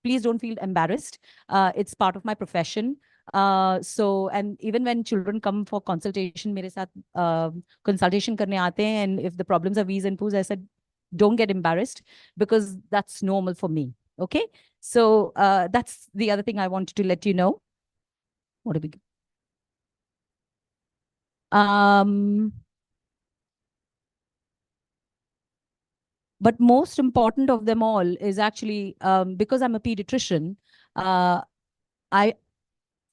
please don't feel embarrassed. It's part of my profession. And even when children come for consultation, मेरे साथ consultation करने आते हैं, and if the problems are wheeze and poos, I said, don't get embarrassed, because that's normal for me. Okay, so that's the other thing I wanted to let you know. What do we? But most important of them all is actually, because I'm a pediatrician, I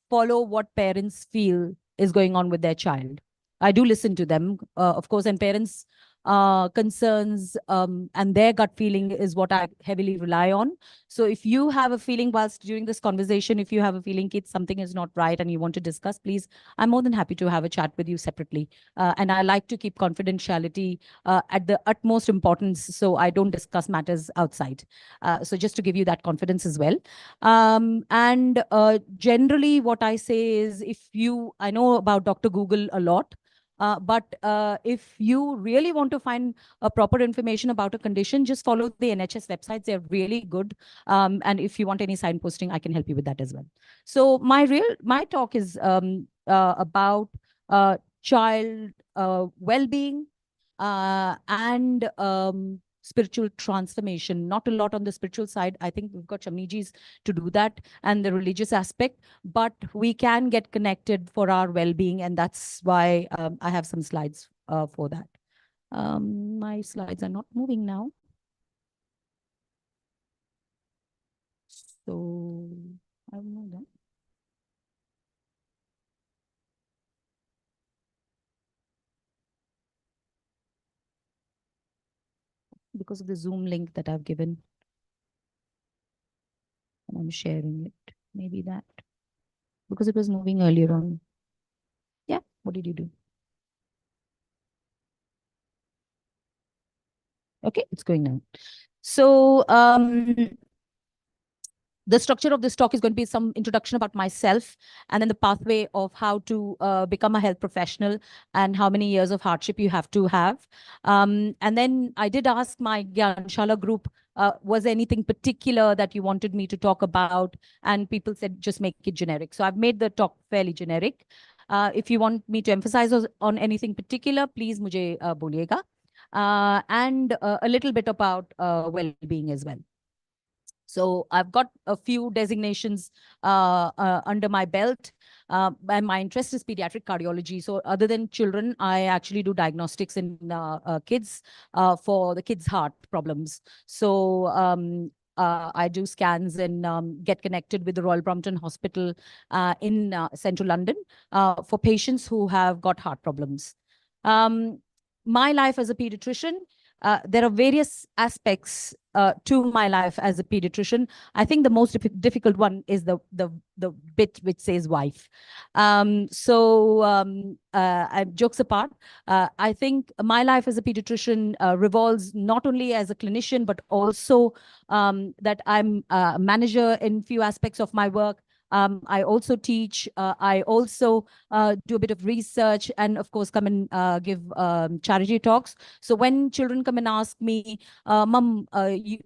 follow what parents feel is going on with their child. I do listen to them, of course, and parents' concerns and their gut feeling is what I heavily rely on. So if you have a feeling whilst during this conversation, if you have a feeling that something is not right and you want to discuss, please, I'm more than happy to have a chat with you separately. And I like to keep confidentiality at the utmost importance, so I don't discuss matters outside. So just to give you that confidence as well. And generally what I say is, I know about Dr. Google a lot, but if you really want to find proper information about a condition, just follow the NHS websites. They're really good. And if you want any signposting, I can help you with that as well. So my talk is about child well-being and spiritual transformation. Not a lot on the spiritual side. I think we've got Shamnijis to do that, and the religious aspect, but we can get connected for our well-being, and that's why I have some slides for that. My slides are not moving now. So I don't know that. Because of the Zoom link that I've given. And I'm sharing it. Maybe that. Because it was moving earlier on. Yeah, what did you do? Okay, it's going now. So the structure of this talk is going to be some introduction about myself, and then the pathway of how to become a health professional and how many years of hardship you have to have. And then I did ask my Gyanshala group, was there anything particular that you wanted me to talk about? And people said, just make it generic. So I've made the talk fairly generic. If you want me to emphasize on anything particular, please mujhe boliyega. And a little bit about well-being as well. So I've got a few designations under my belt, and my interest is pediatric cardiology. So other than children, I actually do diagnostics in kids for the kids' heart problems. So I do scans and get connected with the Royal Brompton Hospital in central London for patients who have got heart problems. My life as a pediatrician, there are various aspects to my life as a pediatrician. I think the most difficult one is the bit which says wife. Jokes apart, I think my life as a pediatrician revolves not only as a clinician, but also that I'm a manager in few aspects of my work. I also teach. I also do a bit of research, and of course come and give charity talks. So when children come and ask me, Mum,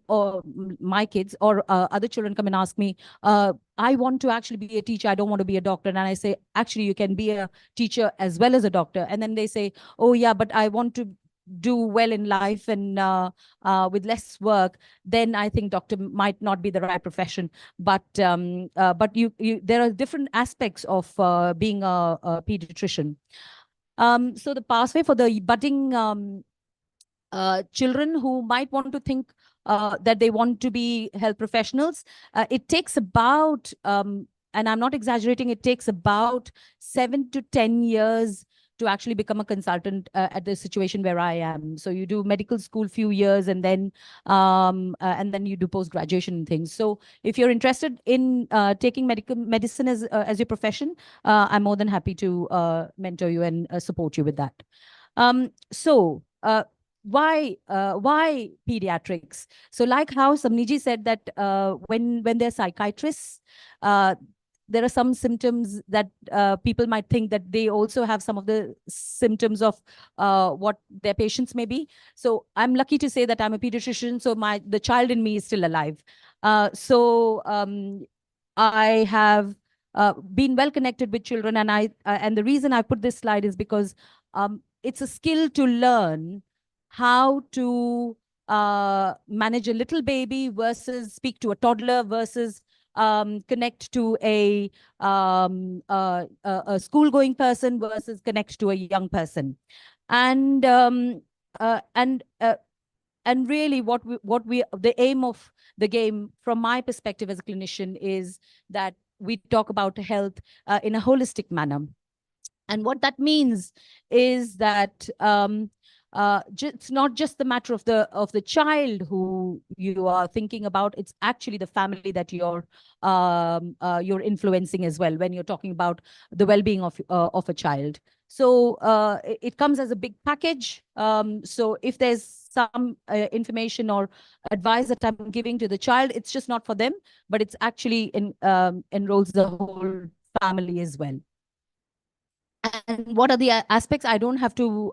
or my kids or other children come and ask me, I want to actually be a teacher, I don't want to be a doctor. And I say, actually, you can be a teacher as well as a doctor. And then they say, oh yeah, but I want to do well in life and with less work, then I think doctor might not be the right profession. But there are different aspects of being a pediatrician. So the pathway for the budding children who might want to think that they want to be health professionals, it takes about, and I'm not exaggerating, it takes about 7 to 10 years to actually become a consultant at the situation where I am. So you do medical school few years, and then you do post-graduation and things. So if you're interested in taking medicine as your profession, I'm more than happy to mentor you and support you with that. Why pediatrics? So like how Samniji said that when they're psychiatrists, there are some symptoms that people might think that they also have some of the symptoms of what their patients may be. So I'm lucky to say that I'm a pediatrician, so the child in me is still alive. So I have been well connected with children, and and the reason I put this slide is because it's a skill to learn how to manage a little baby versus speak to a toddler versus connect to a school-going person versus connect to a young person, and uh, and uh, and really what we the aim of the game from my perspective as a clinician is that we talk about health in a holistic manner. And what that means is that it's not just the matter of the child who you are thinking about. It's actually the family that you're influencing as well when you're talking about the well-being of a child. So it comes as a big package. So if there's some information or advice that I'm giving to the child, it's just not for them, but it's actually enrolls the whole family as well. And what are the aspects? I don't have to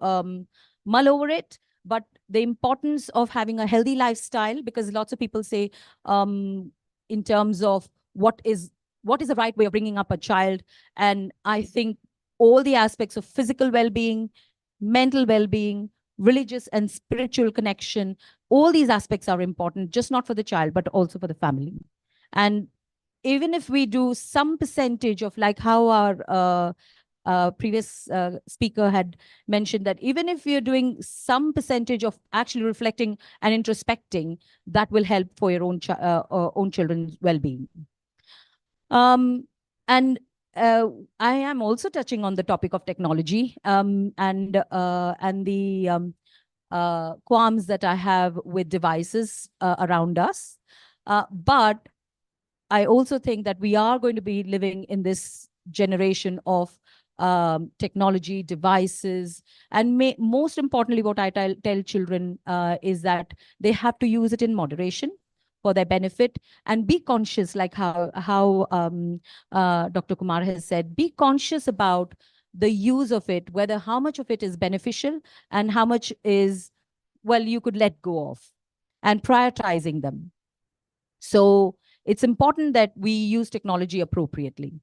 mull over it, but the importance of having a healthy lifestyle, because lots of people say in terms of what is the right way of bringing up a child. And I think all the aspects of physical well-being, mental well-being, religious and spiritual connection, all these aspects are important, just not for the child but also for the family. And even if we do some percentage of, like how our previous speaker had mentioned, that even if you're doing some percentage of actually reflecting and introspecting, that will help for your own children's well-being. Um, and I am also touching on the topic of technology, and the qualms that I have with devices around us. But I also think that we are going to be living in this generation of technology, devices, and most importantly, what I tell children is that they have to use it in moderation for their benefit, and be conscious, like how Dr. Kumar has said, be conscious about the use of it, whether how much of it is beneficial and how much is, well, you could let go of, and prioritizing them. So it's important that we use technology appropriately.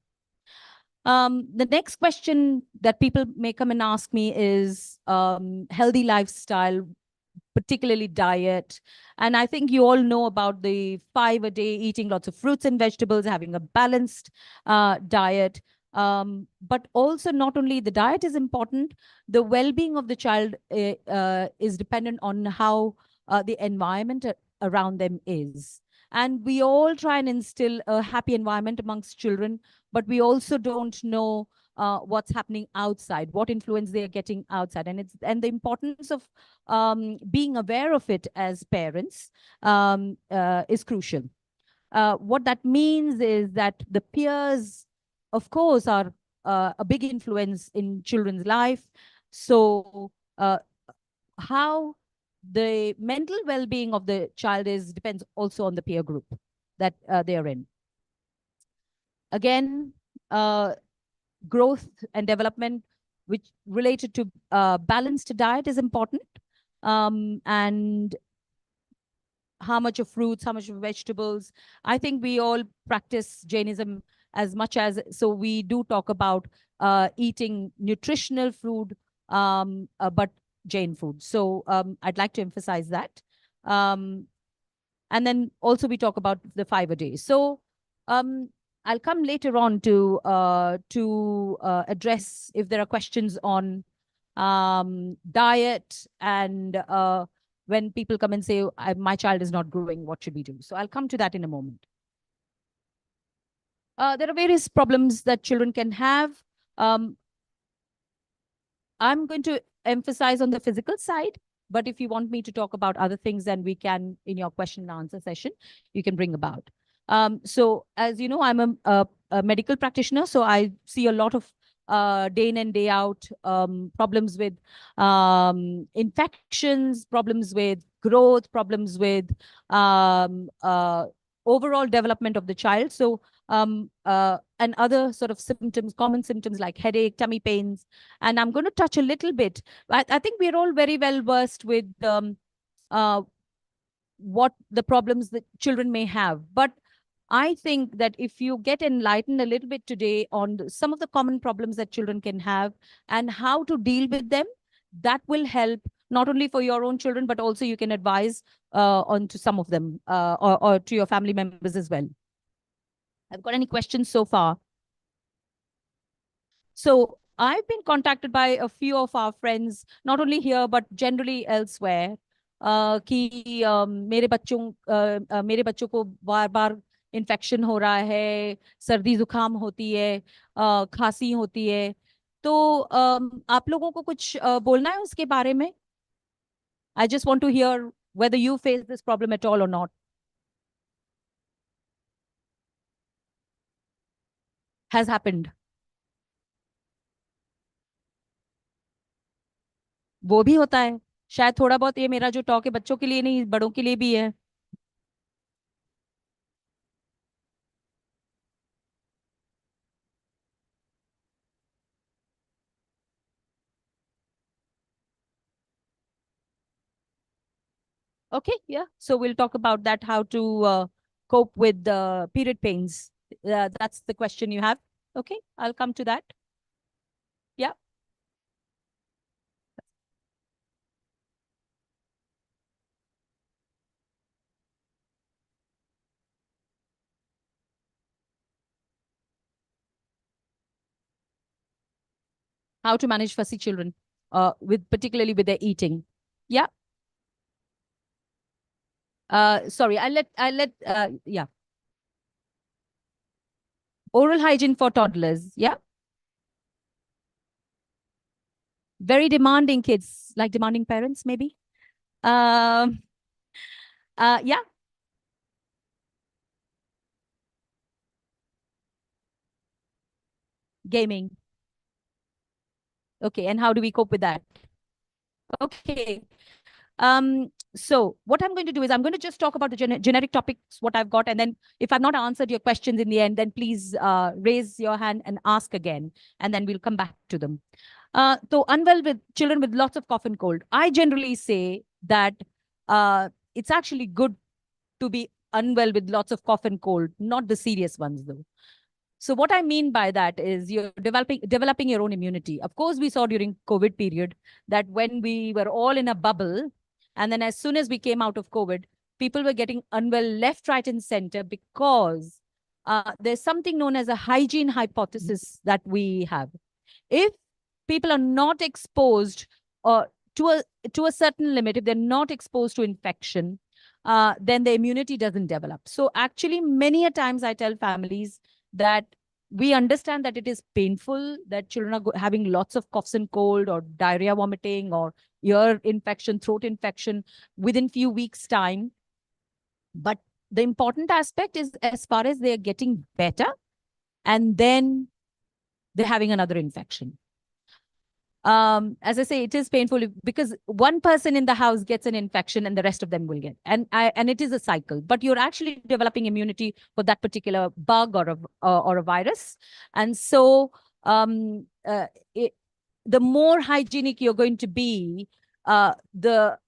The next question that people may come and ask me is healthy lifestyle, particularly diet. And I think you all know about the 5 a day, eating lots of fruits and vegetables, having a balanced diet. But also, not only the diet is important, the well-being of the child is dependent on how the environment around them is. And we all try and instill a happy environment amongst children, but we also don't know what's happening outside, what influence they are getting outside. And the importance of being aware of it as parents is crucial. What that means is that the peers, of course, are a big influence in children's life. So how the mental well-being of the child is depends also on the peer group that they are in. Again, growth and development, which related to balanced diet, is important. And how much of fruits, how much of vegetables. I think we all practice Jainism as much as, so we do talk about eating nutritional food, but Jain food. So I'd like to emphasize that. And then also we talk about the 5 a day. So I'll come later on to address if there are questions on diet, and when people come and say, my child is not growing, what should we do? So I'll come to that in a moment. There are various problems that children can have. I'm going to emphasize on the physical side, but if you want me to talk about other things, then we can, in your question and answer session, you can bring about. So as you know, I'm a medical practitioner, so I see a lot of day in and day out problems with infections, problems with growth, problems with overall development of the child. So and other sort of symptoms, common symptoms like headache, tummy pains. And I'm going to touch a little bit. I think we're all very well versed with uh, what the problems that children may have. But I think that if you get enlightened a little bit today on some of the common problems that children can have and how to deal with them, that will help not only for your own children, but also you can advise on to some of them, or to your family members as well. I've got any questions so far? So I've been contacted by a few of our friends, not only here, but generally elsewhere, कि मेरे बच्चों को बार बार infection हो रहा है, सर्दी जुकाम होती है, खांसी होती है। तो आप लोगों को कुछ बोलना है उसके बारे में? I just want to hear whether you face this problem at all or not. Has happened. वो भी होता है शायद थोड़ा बहुत। ये मेरा जो टॉक है बच्चों के लिए नहीं, बड़ों के लिए भी है। Okay, yeah. So we'll talk about that, how to cope with the period pains. That's the question you have. Okay, I'll come to that. Yeah. How to manage fussy children, with particularly with their eating. Yeah. Sorry, yeah. Oral hygiene for toddlers. Yeah. Very demanding kids, like demanding parents, maybe. Um, yeah. Gaming. Okay, and how do we cope with that? Okay. So what I'm going to do is I'm going to just talk about the generic topics, what I've got. And then if I've not answered your questions in the end, then please raise your hand and ask again, and then we'll come back to them. So unwell with children with lots of cough and cold. I generally say that it's actually good to be unwell with lots of cough and cold, not the serious ones though. So what I mean by that is you're developing your own immunity. Of course, we saw during COVID period that when we were all in a bubble, and then as soon as we came out of COVID, people were getting unwell left, right, and center because there's something known as a hygiene hypothesis that we have. If people are not exposed to a certain limit, if they're not exposed to infection, then the immunity doesn't develop. So actually, many a times I tell families that we understand that it is painful, that children are having lots of coughs and cold or diarrhea, vomiting, or ear infection, throat infection within few weeks' time. But the important aspect is as far as they're getting better and then they're having another infection. As I say, it is painful because one person in the house gets an infection and the rest of them will get, and it is a cycle. But you're actually developing immunity for that particular bug or a virus, and so the more hygienic you're going to be, the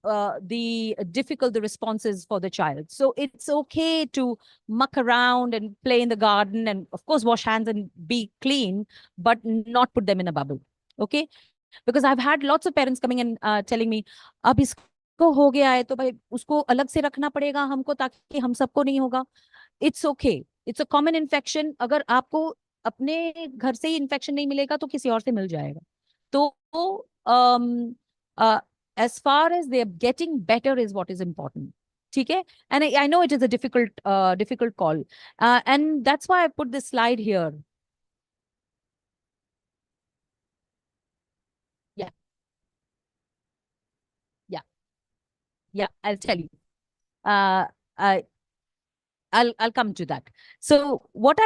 difficult the response is for the child. So it's okay to muck around and play in the garden, and of course wash hands and be clean, but not put them in a bubble. Okay. Because I've had lots of parents coming and telling me, अब इसको हो गया है तो भाई उसको अलग से रखना पड़ेगा हमको ताकि हम सबको नहीं होगा. It's okay. It's a common infection. अगर आपको अपने घर से ही इन्फेक्शन नहीं मिलेगा तो किसी और से मिल जाएगा. तो as far as they are getting better is what is important. ठीक है? And I know it is a difficult call. And that's why I put this slide here. Yeah. Yeah. Yeah, I'll tell you. I I'll come to that. So what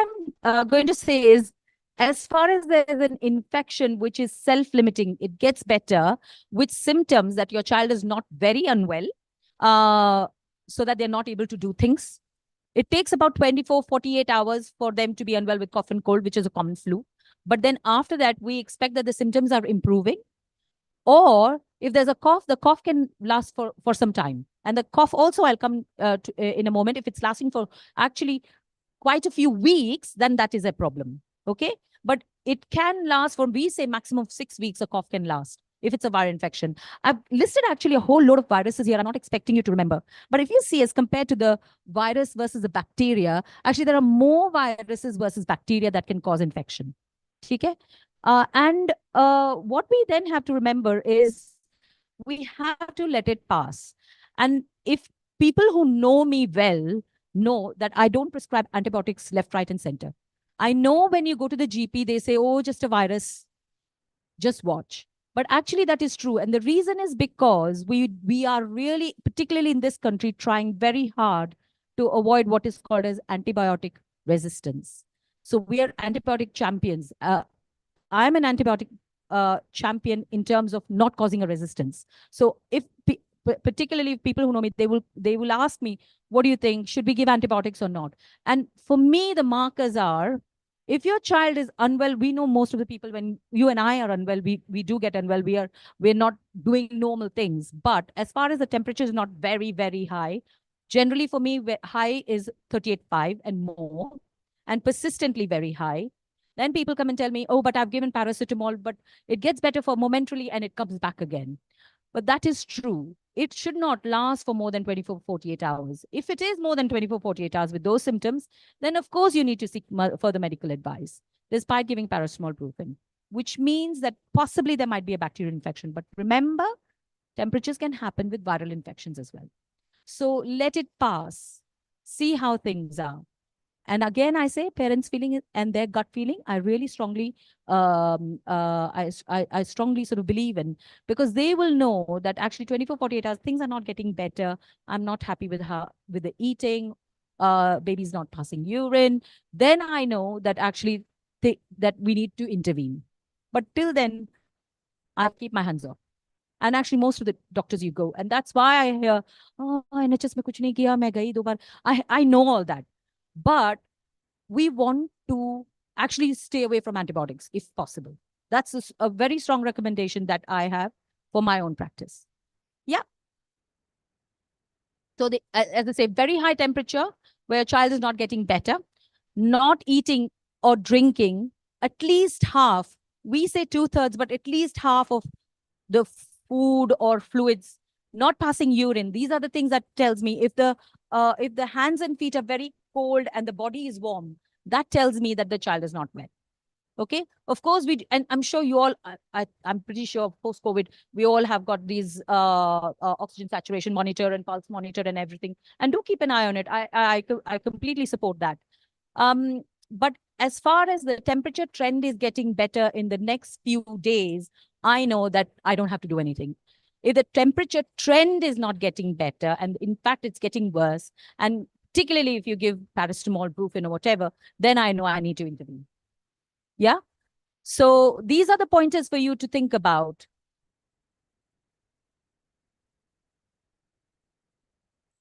I'm going to say is, as far as there is an infection which is self-limiting, it gets better with symptoms that your child is not very unwell, so that they're not able to do things. It takes about 24, 48 hours for them to be unwell with cough and cold, which is a common flu. But then after that, we expect that the symptoms are improving. Or if there's a cough, the cough can last for some time. And the cough also, I'll come in a moment. If it's lasting for actually quite a few weeks, then that is a problem. Okay. But it can last for, we say maximum of 6 weeks, a cough can last if it's a viral infection. I've listed actually a whole load of viruses here. I'm not expecting you to remember. But if you see, as compared to the virus versus the bacteria, actually there are more viruses versus bacteria that can cause infection. Okay? And what we then have to remember is we have to let it pass. And if people who know me well know that I don't prescribe antibiotics left, right, and center. I know when you go to the GP, they say, oh, just a virus, just watch. But actually, that is true. And the reason is because we are really, particularly in this country, trying very hard to avoid what is called as antibiotic resistance. So we are antibiotic champions. I'm an antibiotic champion in terms of not causing a resistance. So if particularly if people who know me, they will ask me, what do you think? Should we give antibiotics or not? And for me, the markers are, if your child is unwell, we know most of the people, when you and I are unwell, we do get unwell. We're not doing normal things. But as far as the temperature is not very, very high, generally for me, high is 38.5 and more, and persistently very high. Then people come and tell me, oh, but I've given paracetamol, but it gets better for momentarily and it comes back again. But that is true. It should not last for more than 24, 48 hours. If it is more than 24, 48 hours with those symptoms, then of course you need to seek further medical advice, despite giving paracetamol brufen, which means that possibly there might be a bacterial infection. But remember, temperatures can happen with viral infections as well. So let it pass. See how things are. And again, I say parents' feeling and their gut feeling, I really strongly, I strongly sort of believe in, because they will know that actually 24, 48 hours, things are not getting better. I'm not happy with with the eating. Baby's not passing urine. Then I know that actually that we need to intervene. But till then, I keep my hands off. And actually, most of the doctors you go, and that's why I hear, oh, NHS mein kuch nahi kiya, main gayi 2 baar. I know all that. But we want to actually stay away from antibiotics if possible. That's a very strong recommendation that I have for my own practice. Yeah. So as I say, very high temperature where a child is not getting better, not eating or drinking, at least half, we say 2/3, but at least half of the food or fluids, not passing urine. These are the things that tells me if the hands and feet are very cold and the body is warm, that tells me that the child is not well. Okay. Of course, and I'm sure you all, I'm pretty sure post COVID, we all have got these oxygen saturation monitor and pulse monitor and everything. And do keep an eye on it. I completely support that. But as far as the temperature trend is getting better in the next few days, I know that I don't have to do anything. If the temperature trend is not getting better, and in fact, it's getting worse, and particularly if you give paracetamol, brufen, or whatever, then I know I need to intervene. Yeah. So these are the pointers for you to think about.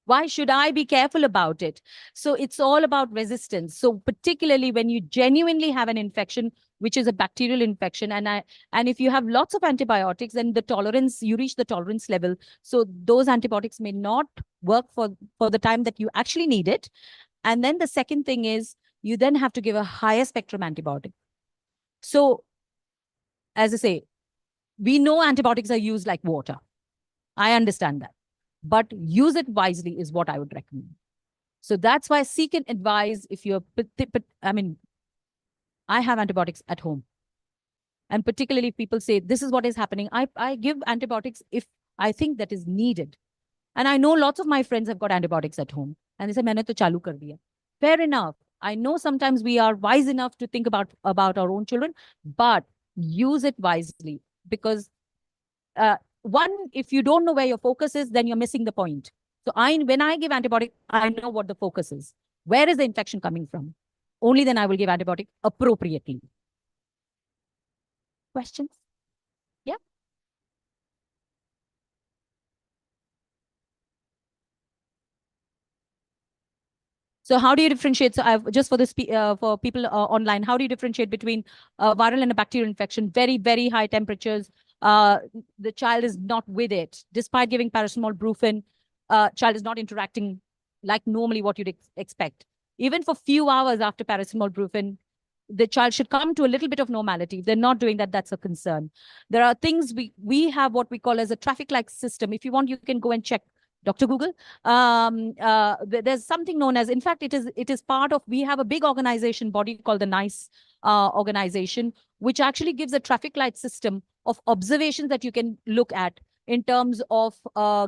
Why should I be careful about it? So it's all about resistance. So particularly when you genuinely have an infection, which is a bacterial infection, and if you have lots of antibiotics, then the tolerance, you reach the tolerance level. So those antibiotics may not work for the time that you actually need it. And then the second thing is you then have to give a higher spectrum antibiotic. So as I say, we know antibiotics are used like water. I understand that. But use it wisely is what I would recommend. So that's why seek an advice if you're, I mean, I have antibiotics at home. And particularly if people say, this is what is happening, I give antibiotics if I think that is needed. And I know lots of my friends have got antibiotics at home. And they say, maine to chalu kar diya. Fair enough. I know sometimes we are wise enough to think about our own children, but use it wisely. Because one, if you don't know where your focus is, then you're missing the point. So when I give antibiotic, I know what the focus is. Where is the infection coming from? Only then I will give antibiotic appropriately. Questions? Yeah. So how do you differentiate? So I've just for this for people online, how do you differentiate between viral and a bacterial infection? Very, very high temperatures. The child is not with it, despite giving paracetamol, brufen. child is not interacting like normally what you'd expect. Even for few hours after paracetamol brufen, the child should come to a little bit of normality. If they're not doing that, that's a concern. There are things we have what we call as a traffic light system. If you want, you can go and check Dr. Google. There's something known as, in fact, it is part of, we have a big organization body called the NICE organization, which actually gives a traffic light system of observations that you can look at in terms of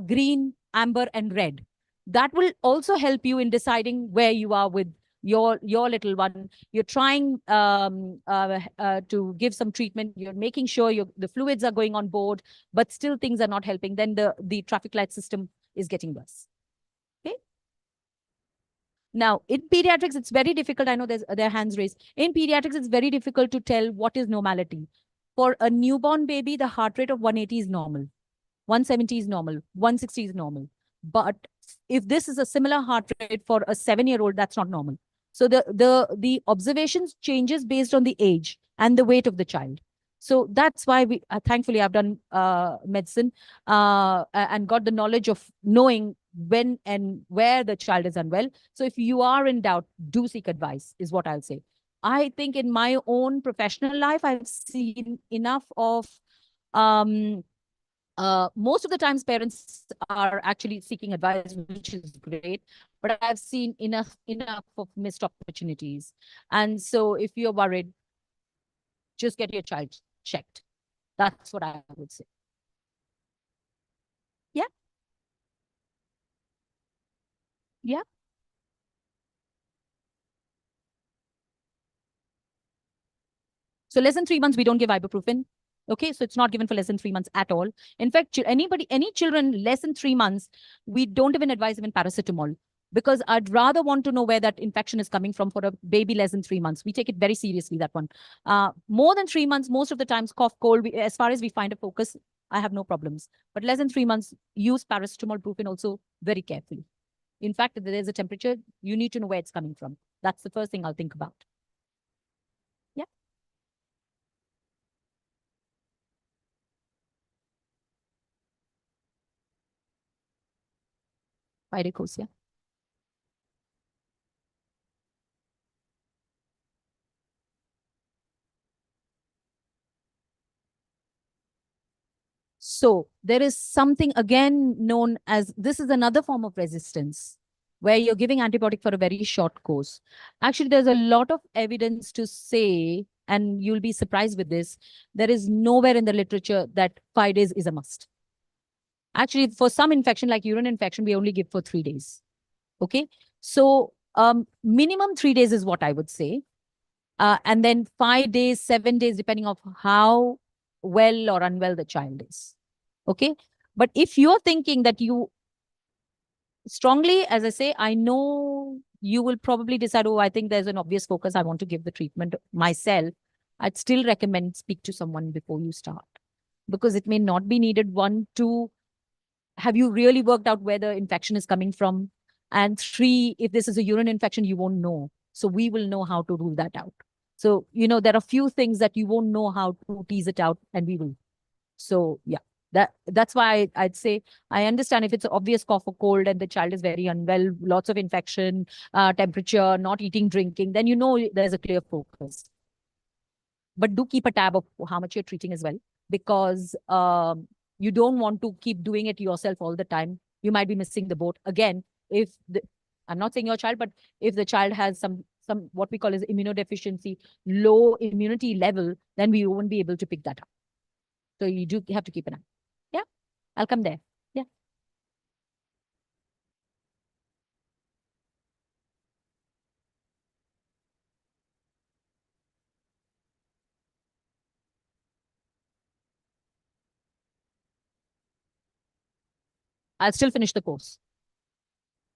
green, amber, and red. That will also help you in deciding where you are with your little one. You're trying to give some treatment. You're making sure the fluids are going on board, but still things are not helping. Then the traffic light system is getting worse. Okay. Now, in pediatrics, it's very difficult. I know there are hands raised. In pediatrics, it's very difficult to tell what is normality. For a newborn baby, the heart rate of 180 is normal. 170 is normal. 160 is normal. But if this is a similar heart rate for a 7-year-old, that's not normal. So the observations changes based on the age and the weight of the child. So that's why we thankfully I've done medicine and got the knowledge of knowing when and where the child is unwell. So if you are in doubt, do seek advice, is what I'll say. I think in my own professional life, I've seen enough of most of the times parents are actually seeking advice, which is great, but I've seen enough of missed opportunities. And so if you're worried, just get your child checked. That's what I would say. Yeah. Yeah. So less than 3 months, we don't give ibuprofen. Okay, so it's not given for less than 3 months at all. In fact, any children less than 3 months, we don't even advise even paracetamol, because I'd rather want to know where that infection is coming from for a baby less than 3 months. We take it very seriously, that one. More than 3 months, most of the times, cough, cold, as far as we find a focus, I have no problems. But less than 3 months, use paracetamol, brufen also very carefully. In fact, if there's a temperature, you need to know where it's coming from. That's the first thing I'll think about. Yeah. Viricose, yeah. So there is something again known as, this is another form of resistance where you're giving antibiotic for a very short course. Actually, there's a lot of evidence to say, and you'll be surprised with this, there is nowhere in the literature that 5 days is a must. Actually, for some infection like urine infection, we only give for 3 days. Okay. So minimum 3 days is what I would say. And then 5 days, 7 days, depending on how well or unwell the child is. Okay. But if you're thinking that you strongly, as I say, I know you will probably decide, oh, I think there's an obvious focus, I want to give the treatment myself. I'd still recommend speak to someone before you start, because it may not be needed. One, two, have you really worked out where the infection is coming from? And three, if this is a urine infection, you won't know. So we will know how to rule that out. So, there are few things that you won't know how to tease it out, and we will. So yeah, that's why I'd say I understand if it's an obvious cough or cold and the child is very unwell, lots of infection, temperature, not eating, drinking, then there's a clear focus. But do keep a tab of how much you're treating as well, because you don't want to keep doing it yourself all the time. You might be missing the boat. Again, I'm not saying your child, but if the child has some what we call as immunodeficiency, low immunity level, then we won't be able to pick that up. So you do have to keep an eye. Yeah, I'll come there. Yeah. I'll still finish the course.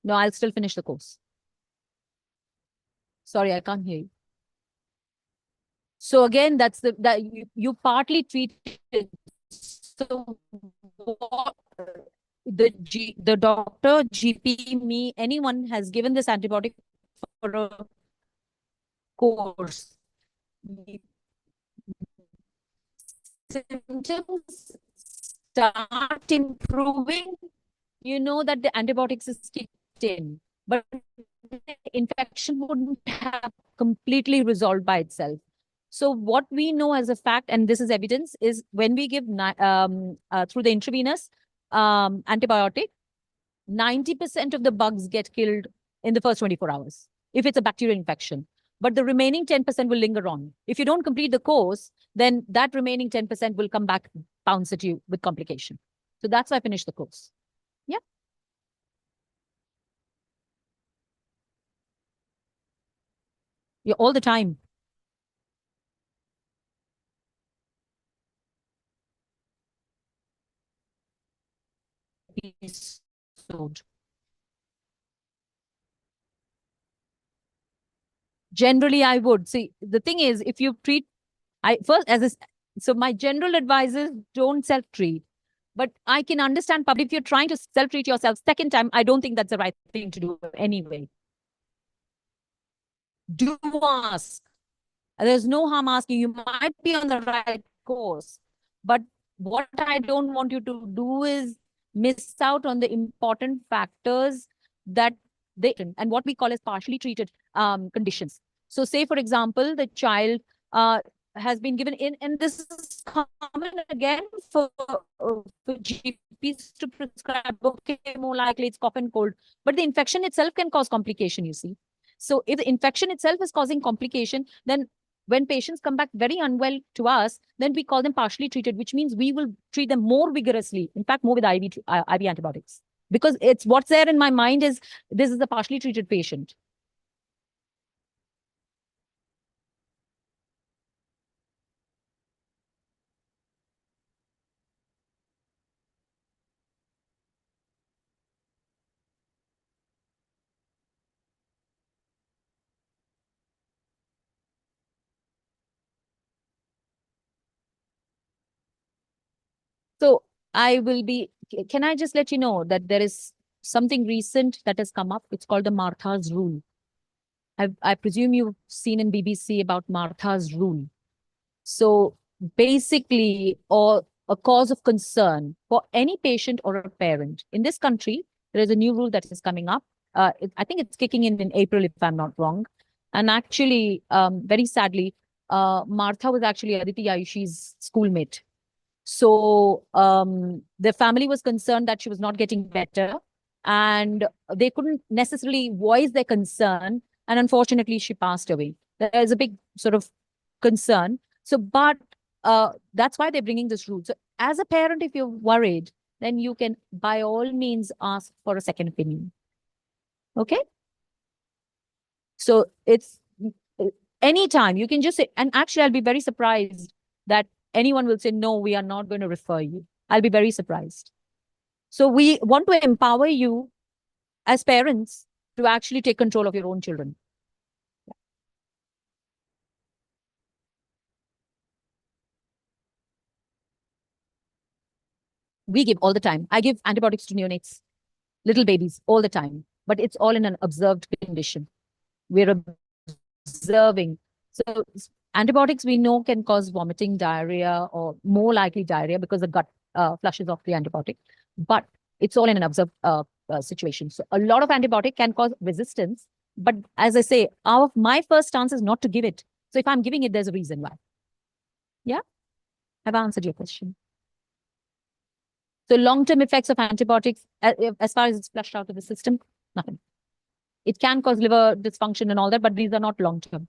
No, I'll still finish the course. Sorry, I can't hear you. So again, that's that you partly treat it. So what the doctor, GP, me, anyone has given this antibiotic for a course. Symptoms start improving you know that the antibiotics is kicked in, but the infection wouldn't have completely resolved by itself. So what we know as a fact, and this is evidence, is when we give through the intravenous antibiotic, 90% of the bugs get killed in the first 24 hours if it's a bacterial infection. But the remaining 10% will linger on. If you don't complete the course, then that remaining 10% will come back, bounce at you with complication. So that's why I finished the course. Yeah. Yeah, all the time. Episode. Generally, I would see the thing is if you treat, I first as a, so my general advice is don't self treat. But I can understand public if you're trying to self treat yourself second time. I don't think that's the right thing to do anyway. Do ask. There's no harm asking. You might be on the right course. But what I don't want you to do is miss out on the important factors that they, and what we call as partially treated conditions. So, say, for example, the child has been given in, and this is common again for GPs to prescribe, okay, more likely it's cough and cold, but the infection itself can cause complication, you see. So, if the infection itself is causing complication, then when patients come back very unwell to us, then we call them partially treated, which means we will treat them more vigorously, in fact, more with IV antibiotics. Because it's what's there in my mind is this is a partially treated patient. So I will be, can I just let you know that there is something recent that has come up? It's called the Martha's Rule. I presume you've seen in BBC about Martha's Rule. So basically, or a cause of concern for any patient or a parent in this country, there is a new rule that is coming up. I think it's kicking in April, if I'm not wrong. And actually, very sadly, Martha was actually Aditi Ayushi's schoolmate. So the family was concerned that she was not getting better, and they couldn't necessarily voice their concern. And unfortunately, she passed away. There is a big sort of concern. So, but that's why they're bringing this rule. So, as a parent, if you're worried, then you can by all means ask for a second opinion. Okay. So it's anytime you can just say, and actually, I'll be very surprised that anyone will say, no, we are not going to refer you. I'll be very surprised. So we want to empower you as parents to actually take control of your own children. We give all the time. I give antibiotics to neonates, little babies, all the time, but it's all in an observed condition. We're observing. So antibiotics we know can cause vomiting, diarrhea, or more likely diarrhea because the gut flushes off the antibiotic. But it's all in an observed situation. So a lot of antibiotic can cause resistance. But as I say, my first stance is not to give it. So if I'm giving it, there's a reason why. Yeah, have I answered your question? So long-term effects of antibiotics, as far as it's flushed out of the system, nothing. It can cause liver dysfunction and all that, but these are not long-term.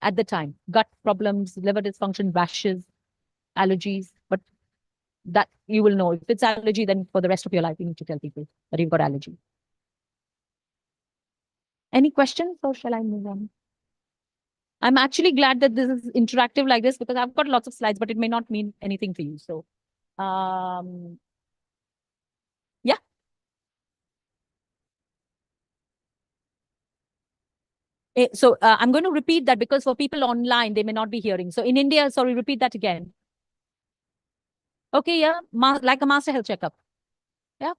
At the time, gut problems, liver dysfunction, rashes, allergies, but that you will know. If it's allergy, then for the rest of your life, you need to tell people that you've got allergy. Any questions or shall I move on? I'm actually glad that this is interactive like this because I've got lots of slides, but it may not mean anything for you. So, yeah. So I'm going to repeat that because for people online, they may not be hearing. So in India, sorry, repeat that again. Okay, yeah, like a master health checkup. Yeah,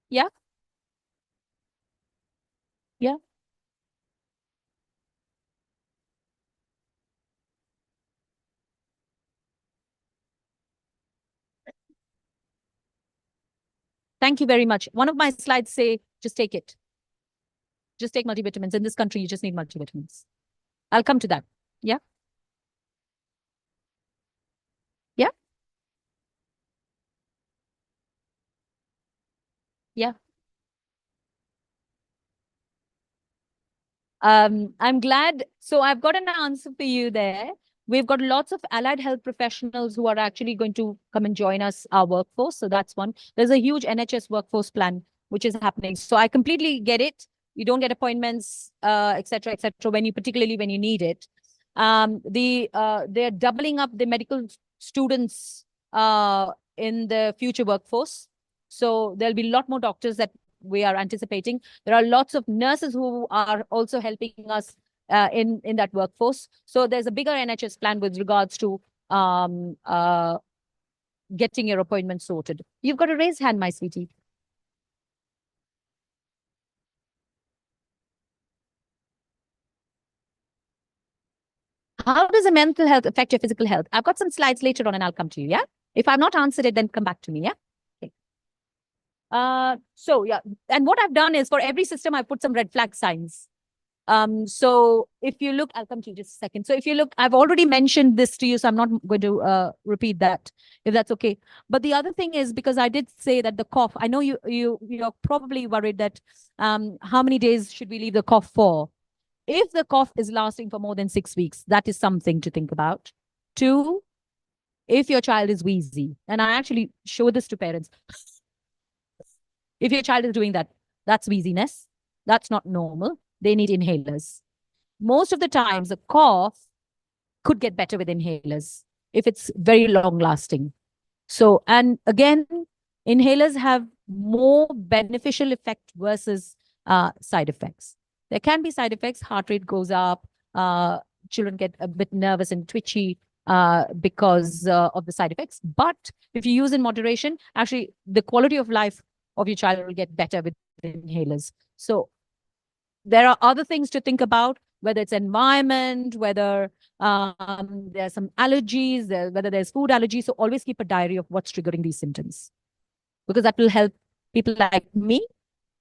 yeah, yeah. Thank you very much. One of my slides say, just take it. Just take multivitamins. In this country, you just need multivitamins. I'll come to that. Yeah. Yeah. Yeah. I'm glad. So I've got an answer for you there. We've got lots of allied health professionals who are actually going to come and join us, our workforce. So that's one. There's a huge NHS workforce plan which is happening. So I completely get it. You don't get appointments, et cetera, when you, particularly when you need it. They're doubling up the medical students in the future workforce. So there'll be a lot more doctors that we are anticipating. There are lots of nurses who are also helping us in that workforce. So there's a bigger NHS plan with regards to getting your appointment sorted. You've got a raised hand, my sweetie. How does a mental health affect your physical health? I've got some slides later on and I'll come to you, yeah? If I've not answered it, then come back to me, yeah? Okay. So yeah, and what I've done is for every system, I put some red flag signs. So if you look, I'll come to you just a second. So if you look, I've already mentioned this to you, so I'm not going to repeat that, if that's okay. But the other thing is, because I did say that the cough, I know you're probably worried that how many days should we leave the cough for? If the cough is lasting for more than 6 weeks, that is something to think about. 2, if your child is wheezy, and I actually show this to parents. If your child is doing that, that's wheeziness. That's not normal. They need inhalers. Most of the times, the cough could get better with inhalers if it's very long lasting. So, and again, inhalers have more beneficial effect versus side effects. There can be side effects. Heart rate goes up. Children get a bit nervous and twitchy because of the side effects. But if you use in moderation, actually, the quality of life of your child will get better with inhalers. So there are other things to think about, whether it's environment, whether there's some allergies, whether there's food allergies. So always keep a diary of what's triggering these symptoms, because that will help people like me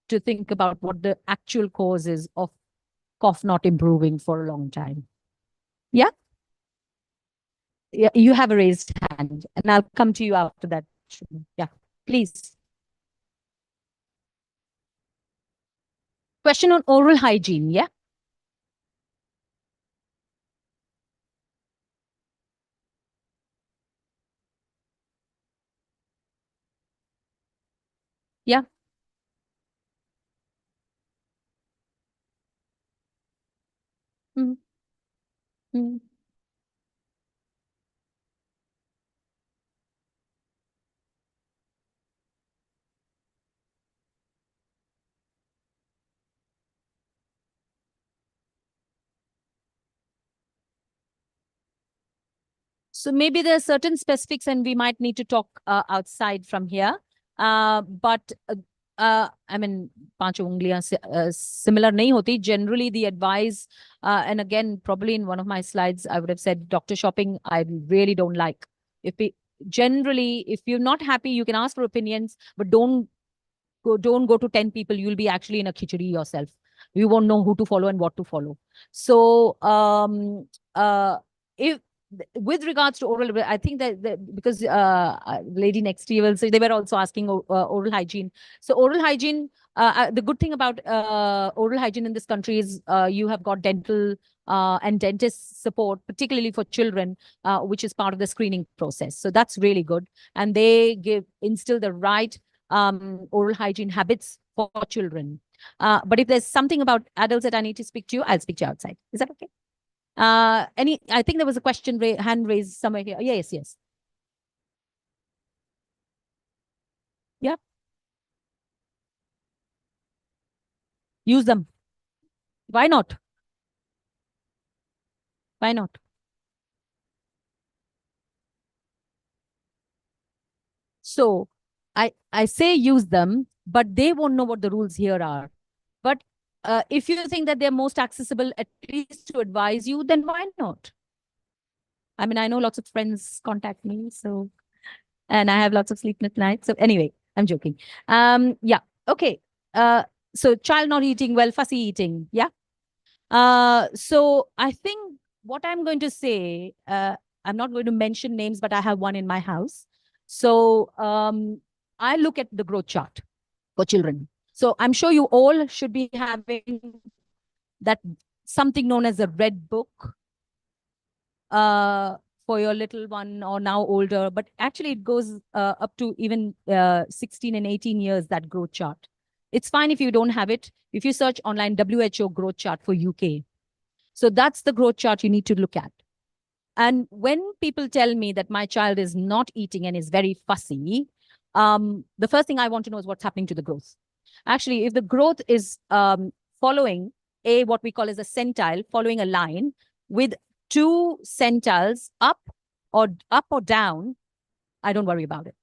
to think about what the actual cause is of cough not improving for a long time. Yeah? Yeah, you have a raised hand, and I'll come to you after that. Yeah, please. Question on oral hygiene, yeah? Yeah. Mm -hmm. So maybe there are certain specifics and we might need to talk outside from here. But I mean, पांच उंगलियां similar नहीं होती. Generally, the advice, and again, probably in one of my slides, I would have said doctor shopping, I really don't like. Generally, if you're not happy, you can ask for opinions, but don't go to 10 people. You'll be actually in a khichdi yourself. You won't know who to follow and what to follow. So if with regards to oral, I think that because lady next to you will say, they were also asking oral hygiene. So oral hygiene, the good thing about oral hygiene in this country is you have got dental and dentist support, particularly for children, which is part of the screening process. So that's really good. And they instill the right oral hygiene habits for children. But if there's something about adults that I need to speak to you, I'll speak to you outside. Is that okay? I think there was a question, hand raised somewhere here. Yes, yes. Yeah. Use them. Why not? Why not? So I say use them, but they won't know what the rules here are. But if you think that they're most accessible, at least to advise you, then why not? I mean, I know lots of friends contact me, so, and I have lots of sleepless nights. So anyway, I'm joking. Yeah. Okay. So child not eating well, fussy eating. Yeah. So I think what I'm going to say, I'm not going to mention names, but I have one in my house. So I look at the growth chart for children. So I'm sure you all should be having that something known as a red book uh, for your little one or now older, but actually it goes up to even 16 and 18 years, that growth chart. It's fine if you don't have it. If you search online WHO growth chart for UK, so that's the growth chart you need to look at. And when people tell me that my child is not eating and is very fussy, the first thing I want to know is what's happening to the growth. Actually, if the growth is following what we call as a centile, following a line with two centiles up or down, I don't worry about it.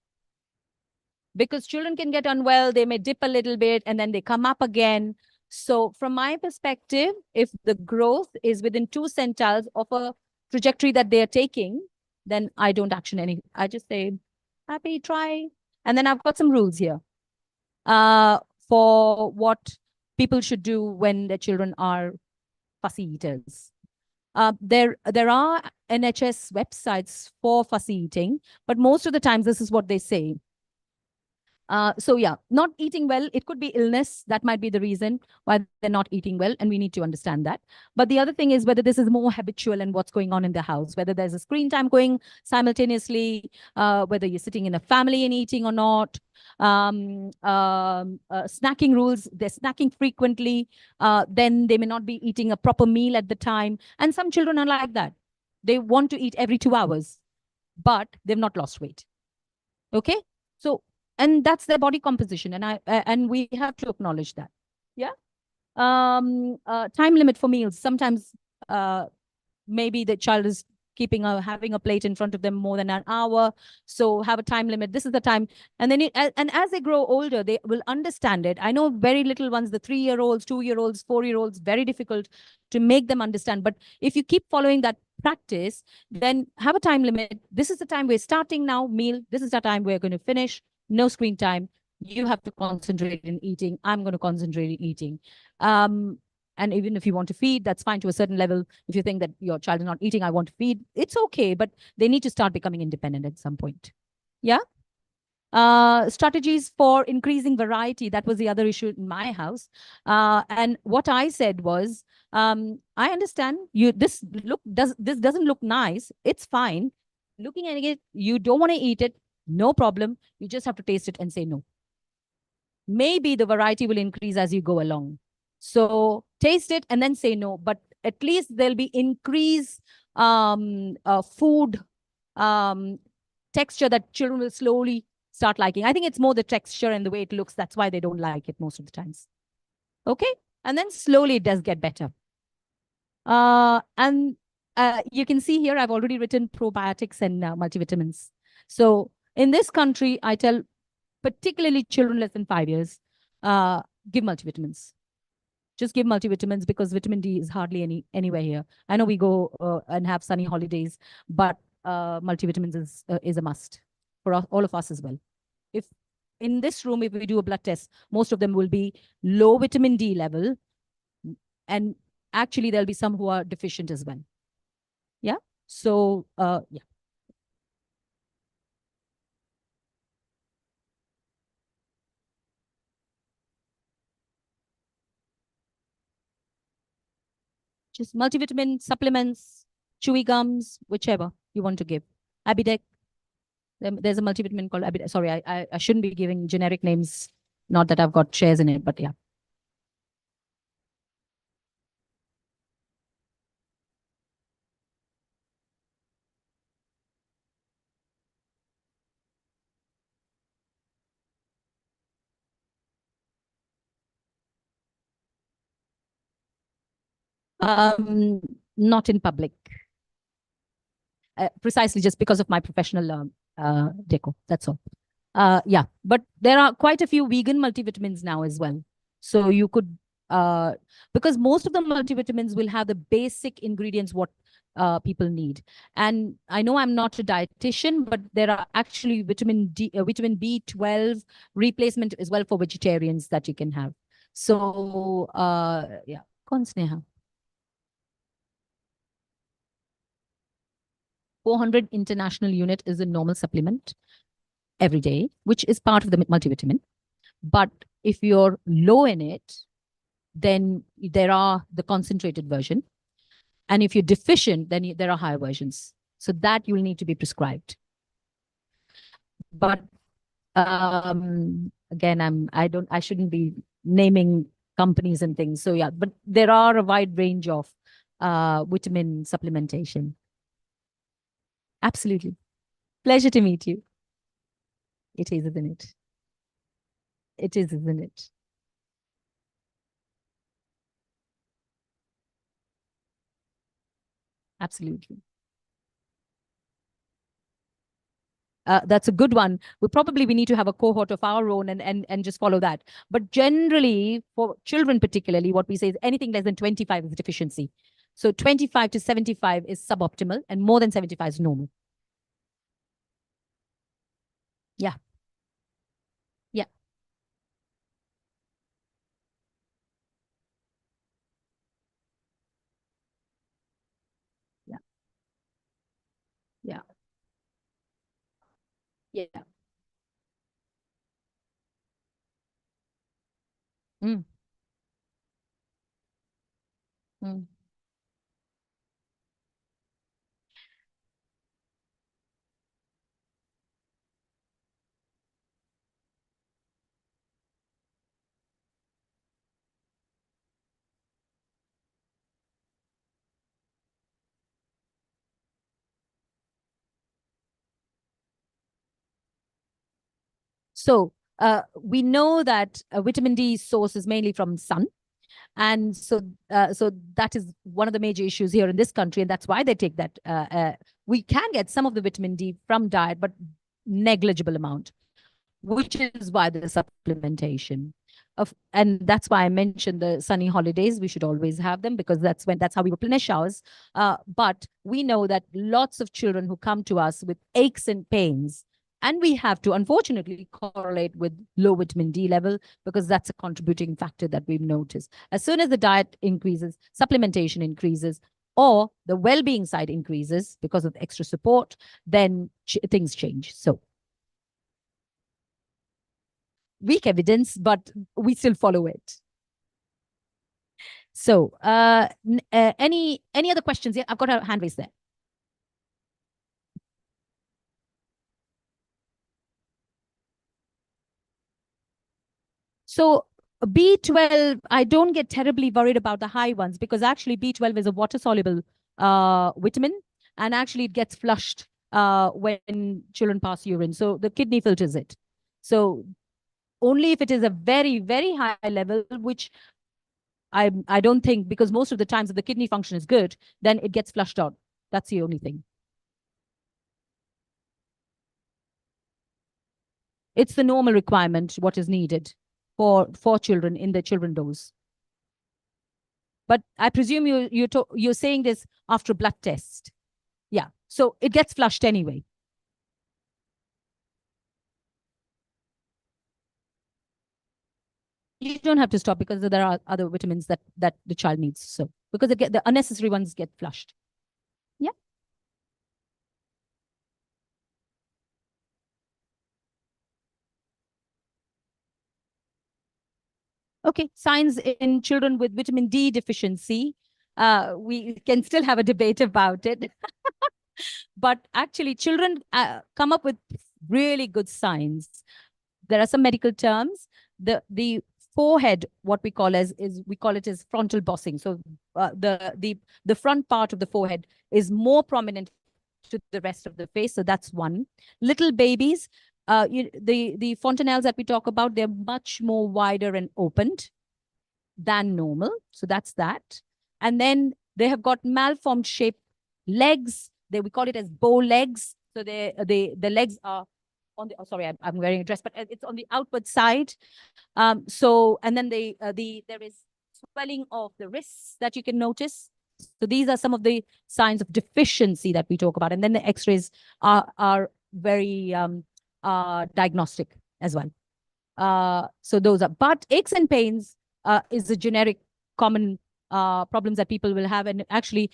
Because children can get unwell, they may dip a little bit and then they come up again. So from my perspective, if the growth is within two centiles of a trajectory that they are taking, then I don't action any. I just say, happy, try. And then I've got some rules here for what people should do when their children are fussy eaters. There are NHS websites for fussy eating, but most of the times this is what they say. So yeah, not eating well, it could be illness. That might be the reason why they're not eating well, and we need to understand that. But the other thing is whether this is more habitual and what's going on in the house, whether there's a screen time going simultaneously, whether you're sitting in a family and eating or not. Snacking rules, they're snacking frequently, then they may not be eating a proper meal at the time. And some children are like that. They want to eat every 2 hours, but they've not lost weight. Okay? So and that's their body composition, and we have to acknowledge that. Yeah. Time limit for meals. Sometimes maybe the child is having a plate in front of them more than an hour, so have a time limit. This is the time. And then and as they grow older, they will understand it. I know very little ones, the 3-year-olds, 2-year-olds, 4-year-olds, very difficult to make them understand. But if you keep following that practice, then have a time limit. This is the time we're starting now, meal. This is the time we're going to finish. No screen time. You have to concentrate in eating. I'm going to concentrate in eating. And even if you want to feed, that's fine to a certain level. If you think that your child is not eating, I want to feed, it's okay, but they need to start becoming independent at some point. Yeah. Strategies for increasing variety. That was the other issue in my house. And what I said was, I understand this doesn't look nice. It's fine. Looking at it, you don't want to eat it. No problem. You just have to taste it and say no. Maybe the variety will increase as you go along. So taste it and then say no. But at least there'll be increased food texture that children will slowly start liking. I think it's more the texture and the way it looks. That's why they don't like it most of the times. Okay. And then slowly it does get better. And you can see here, I've already written probiotics and multivitamins. So in this country, I tell particularly children less than 5 years, give multivitamins. Just give multivitamins because vitamin D is hardly anywhere here. I know we go and have sunny holidays, but multivitamins is a must for all of us as well. If in this room, if we do a blood test, most of them will be low vitamin D level, and actually there'll be some who are deficient as well. Yeah. So yeah. Just multivitamin supplements, chewy gums, whichever you want to give. Abidec. There's a multivitamin called Abidec. Sorry, I shouldn't be giving generic names. Not that I've got shares in it, but yeah. Not in public. Precisely just because of my professional deco. That's all. Yeah, but there are quite a few vegan multivitamins now as well. So you could, because most of the multivitamins will have the basic ingredients what people need. And I know I'm not a dietitian, but there are actually vitamin B12 replacement as well for vegetarians that you can have. So, yeah, कौन Sneha? 400 international unit is a normal supplement every day, which is part of the multivitamin. But if you're low in it, then there are the concentrated version. And if you're deficient, then there are higher versions. So that you'll need to be prescribed. But again, I shouldn't be naming companies and things. So yeah, but there are a wide range of vitamin supplementation. Absolutely. Pleasure to meet you. It is, isn't it? It is, isn't it? Absolutely. That's a good one. We need to have a cohort of our own and just follow that. But generally, for children particularly, what we say is anything less than 25 is deficiency. So 25 to 75 is suboptimal, and more than 75 is normal. Yeah. Yeah. Yeah. Yeah. Yeah. Mm, mm. So we know that vitamin D source is mainly from sun. And so that is one of the major issues here in this country, and that's why they take that. We can get some of the vitamin D from diet, but negligible amount, which is why the supplementation and that's why I mentioned the sunny holidays. We should always have them because that's how we replenish ours. But we know that lots of children who come to us with aches and pains, and we have to unfortunately correlate with low vitamin D level because that's a contributing factor that we've noticed. As soon as the diet increases, supplementation increases, or the well-being side increases because of extra support, then things change. So weak evidence, but we still follow it. So, any other questions? Yeah, I've got a hand raised there. So B12, I don't get terribly worried about the high ones because actually B12 is a water soluble vitamin, and actually it gets flushed when children pass urine. So the kidney filters it. So only if it is a very, very high level, which I don't think, because most of the times if the kidney function is good, then it gets flushed out. That's the only thing. It's the normal requirement, what is needed for children in the children dose. But I presume you're saying this after blood test. Yeah. So it gets flushed anyway. You don't have to stop because there are other vitamins that the child needs. So because the unnecessary ones get flushed. Yeah. Okay. Signs in children with vitamin D deficiency. We can still have a debate about it. But actually, children come up with really good signs. There are some medical terms. The forehead, what we call we call it as frontal bossing. So the front part of the forehead is more prominent to the rest of the face. So that's one. Little babies, the fontanelles that we talk about, they're much more wider and opened than normal. So that's that. And then they have got malformed shaped legs. We call it as bow legs. So the legs are on the, oh, sorry, I'm wearing a dress, but it's on the outward side. So, and then there is swelling of the wrists that you can notice. So these are some of the signs of deficiency that we talk about. And then the x-rays are very diagnostic as well. So those are, but aches and pains is a generic common problems that people will have. And actually,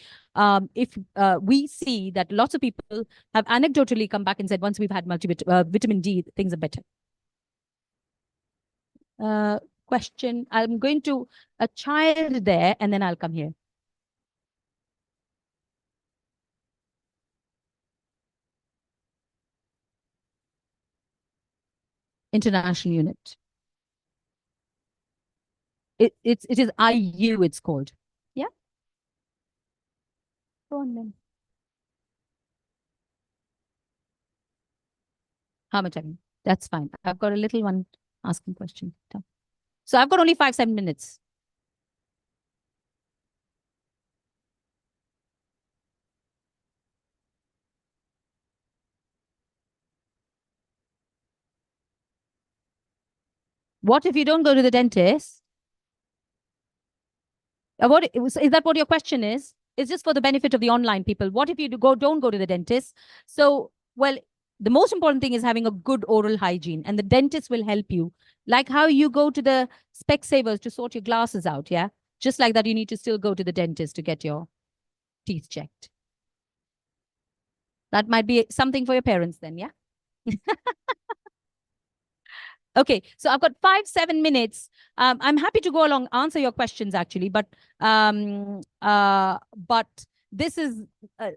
if we see that lots of people have anecdotally come back and said, once we've had vitamin D, things are better. Question. I'm going to a child there, and then I'll come here. International unit. It is IU, it's called. Yeah. Go on then. How much time? That's fine. I've got a little one asking question. So I've got only 5-7 minutes. What if you don't go to the dentist? Is that what your question is? It's just for the benefit of the online people. What if you don't go to the dentist? So, well, the most important thing is having a good oral hygiene, and the dentist will help you. Like how you go to the Specsavers to sort your glasses out, yeah? Just like that, you need to still go to the dentist to get your teeth checked. That might be something for your parents then, yeah? Okay, so I've got 5-7 minutes. I'm happy to go along, answer your questions actually, but this is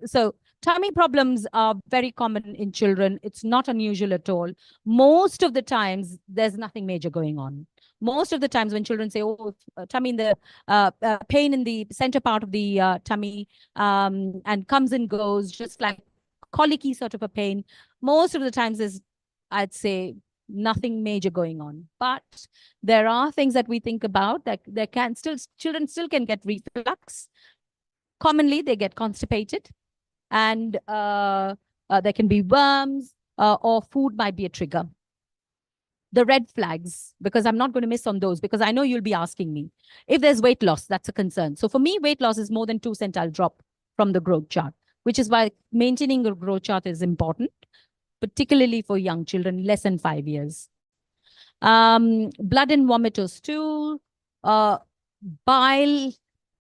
so tummy problems are very common in children. It's not unusual at all. Most of the times, there's nothing major going on. Most of the times when children say, oh, tummy in the pain in the center part of the tummy and comes and goes, just like colicky sort of a pain, most of the times is, I'd say, nothing major going on. But there are things that we think about that children still can get reflux. Commonly, they get constipated, and there can be worms, or food might be a trigger. The red flags, because I'm not going to miss on those, because I know you'll be asking me. If there's weight loss, that's a concern. So for me, weight loss is more than 2 centile drop from the growth chart, which is why maintaining a growth chart is important, particularly for young children, less than 5 years. Blood and vomit or stool, bile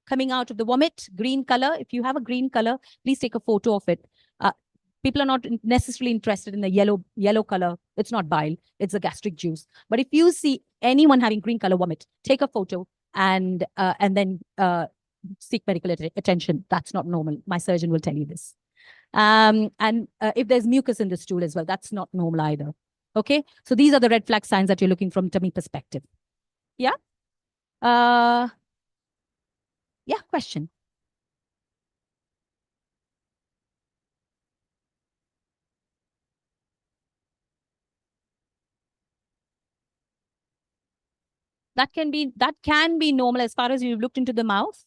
coming out of the vomit, green color. If you have a green color, please take a photo of it. People are not necessarily interested in the yellow color. It's not bile, it's a gastric juice. But if you see anyone having green color vomit, take a photo and then seek medical attention. That's not normal. My surgeon will tell you this. And if there's mucus in the stool as well, that's not normal either. Okay, so these are the red flag signs that you're looking from tummy perspective. Yeah. Yeah, question. That can be normal as far as you've looked into the mouth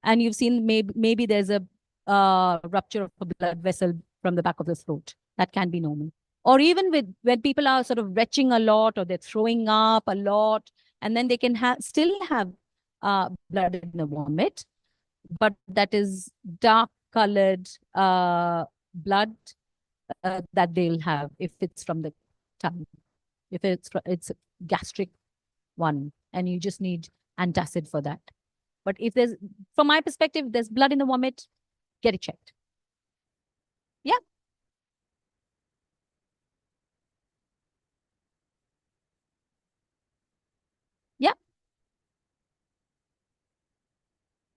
and you've seen maybe there's a rupture of a blood vessel from the back of the throat. That can be normal. Or even when people are sort of retching a lot, or they're throwing up a lot, and then they can still have blood in the vomit, but that is dark colored blood that they'll have if it's from the tongue. If it's a gastric one, and you just need antacid for that. But if there's, from my perspective, there's blood in the vomit, get it checked. Yeah. Yeah.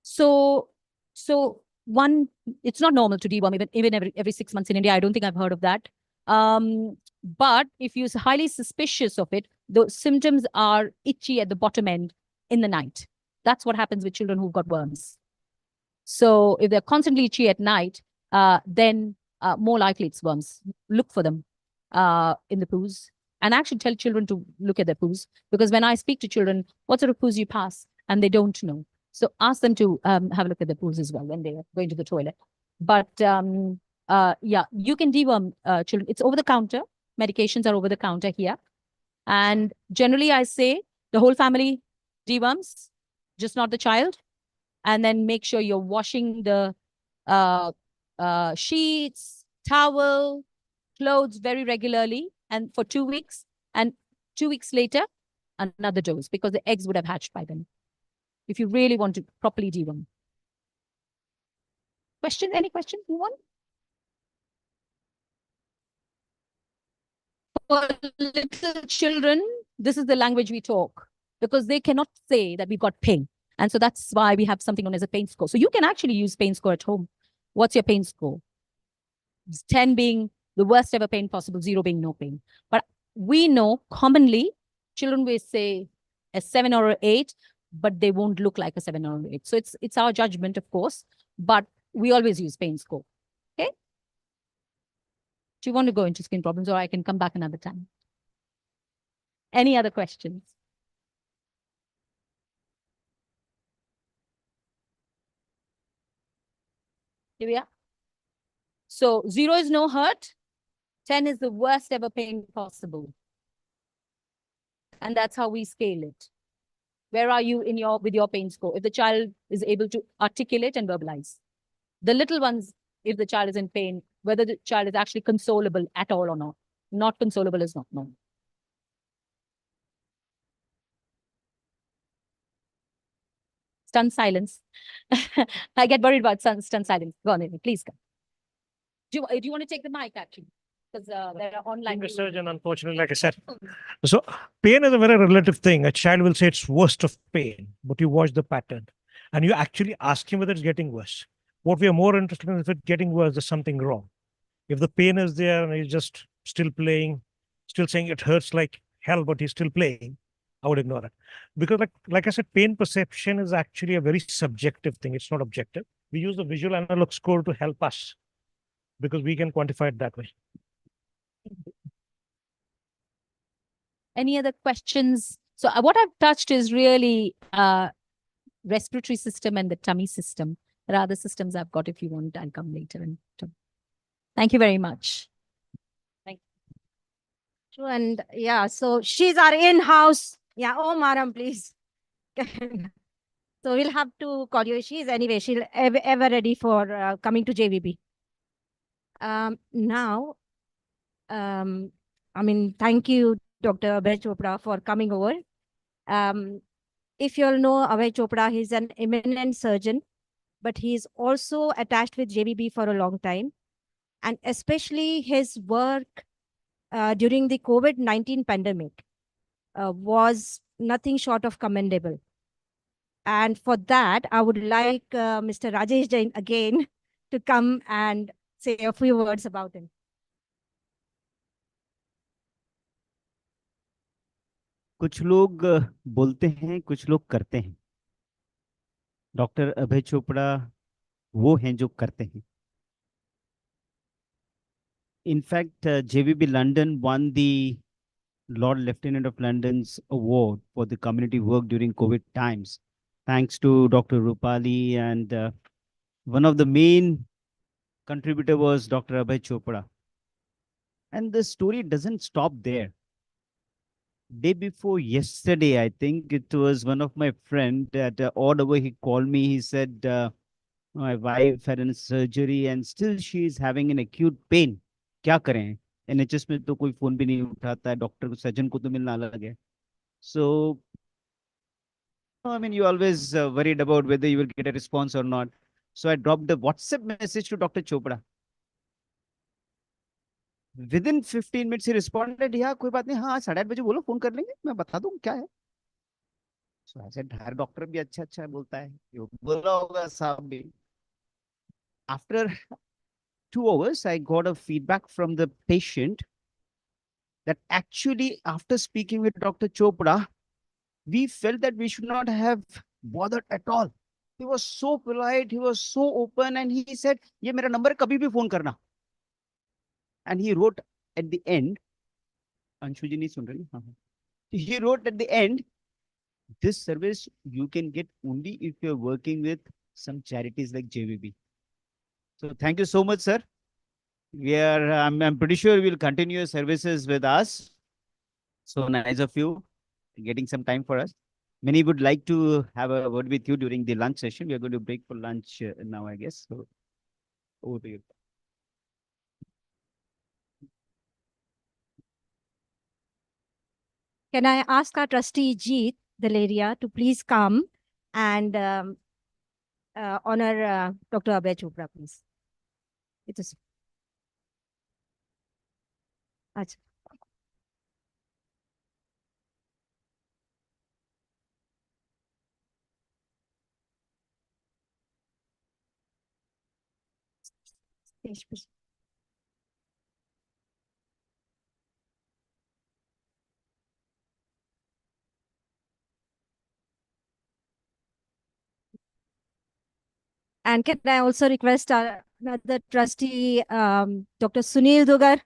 So one, it's not normal to deworm even every 6 months in India. I don't think I've heard of that. But if you're highly suspicious of it, the symptoms are itchy at the bottom end in the night. That's what happens with children who've got worms. So if they're constantly itchy at night, then more likely it's worms. Look for them in the poos. And actually tell children to look at their poos. Because when I speak to children, what sort of poos you pass? And they don't know. So ask them to have a look at their poos as well when they're going to the toilet. But yeah, you can deworm children. It's over the counter. Medications are over the counter here. And generally, I say the whole family deworms, just not the child. and then make sure you're washing the uh, sheets, towel, clothes very regularly, and for 2 weeks. And 2 weeks later, another dose, because the eggs would have hatched by then, if you really want to properly deworm. Question? Any question you want? For little children, this is the language we talk, because they cannot say that we've got pain. And so that's why we have something known as a pain score. So you can actually use pain score at home. What's your pain score? 10 being the worst ever pain possible, 0 being no pain. But we know commonly children will say a 7 or an 8, but they won't look like a 7 or an 8. So it's our judgment, of course, but we always use pain score. Okay? Do you want to go into skin problems, or I can come back another time? Any other questions? Here we are. So 0 is no hurt. 10 is the worst ever pain possible. And that's how we scale it. Where are you in with your pain score? If the child is able to articulate and verbalize. The little ones, if the child is in pain, whether the child is actually consolable at all or not. Not consolable is not known. Stunned silence. I get worried about stunned silence. Go on, please come. Do you want to take the mic, actually? Because there are online. Being a surgeon, unfortunately, like I said. So pain is a very relative thing. A child will say it's worst of pain, but you watch the pattern and you actually ask him whether it's getting worse. What we are more interested in is if it's getting worse, there's something wrong. If the pain is there and he's just still playing, still saying it hurts like hell, but he's still playing, I would ignore it. Because like I said, pain perception is actually a very subjective thing. It's not objective. We use the visual analog score to help us because we can quantify it that way. Any other questions? So what I've touched is really respiratory system and the tummy system. There are other systems I've got. If you want, I'll come later. And thank you very much. Thank you. And yeah, so she's our in-house. Yeah, oh, madam, please. So we'll have to call you. She's ever ready for coming to JVB. Now, I mean, thank you, Dr. Abhay Chopra, for coming over. If you all know Abhay Chopra, he's an eminent surgeon, but he's also attached with JVB for a long time. And especially his work during the COVID-19 pandemic was nothing short of commendable. And for that, I would like Mr. Rajesh Jain again to come and say a few words about him. कुछ लोग बोलते हैं, कुछ लोग करते हैं. Doctor अभय चोपड़ा वो हैं जो करते हैं. In fact, JVB London won the Lord Lieutenant of London's award for the community work during COVID times, thanks to Dr. Rupali, and one of the main contributor was Dr. Abhay Chopra. And the story doesn't stop there. Day before yesterday, I think it was one of my friend at odd hour, he called me. He said, my wife had a surgery and still she is having an acute pain. क्या करें? NHS में तो कोई phone भी नहीं उठाता है, doctor को, सर्जन को तो मिलना अलग है. So, I mean, you always worried about whether you will get a response or not. So I dropped the WhatsApp message to Dr. Chopra. Within 15 minutes he responded, yeah, कोई बात नहीं, हाँ 8:30 बजे बोलो, फोन कर लेंगे, मैं बता दूँ क्या है. So I said, her doctor भी अच्छा बोलता है, बोला होगा साहब भी. After 2 hours, I got a feedback from the patient that actually after speaking with Dr. Chopra, we felt that we should not have bothered at all. He was so polite, he was so open, and he said, ये मेरा number है, कभी भी phone करना. And he wrote at the end, Anshoo ji nahi sun rahi na? He wrote at the end, this service you can get only if you're working with some charities like JVB. So thank you so much, sir. I'm pretty sure we'll continue your services with us. So nice of you getting some time for us. Many would like to have a word with you during the lunch session. We are going to break for lunch now, I guess. So over to you. Can I ask our trustee Jeet Dhelaria to please come and honor Dr. Abhay Chopra, please? It is. Achha. Stage, please. And can I also request another trustee, Dr. Sunil Dugar?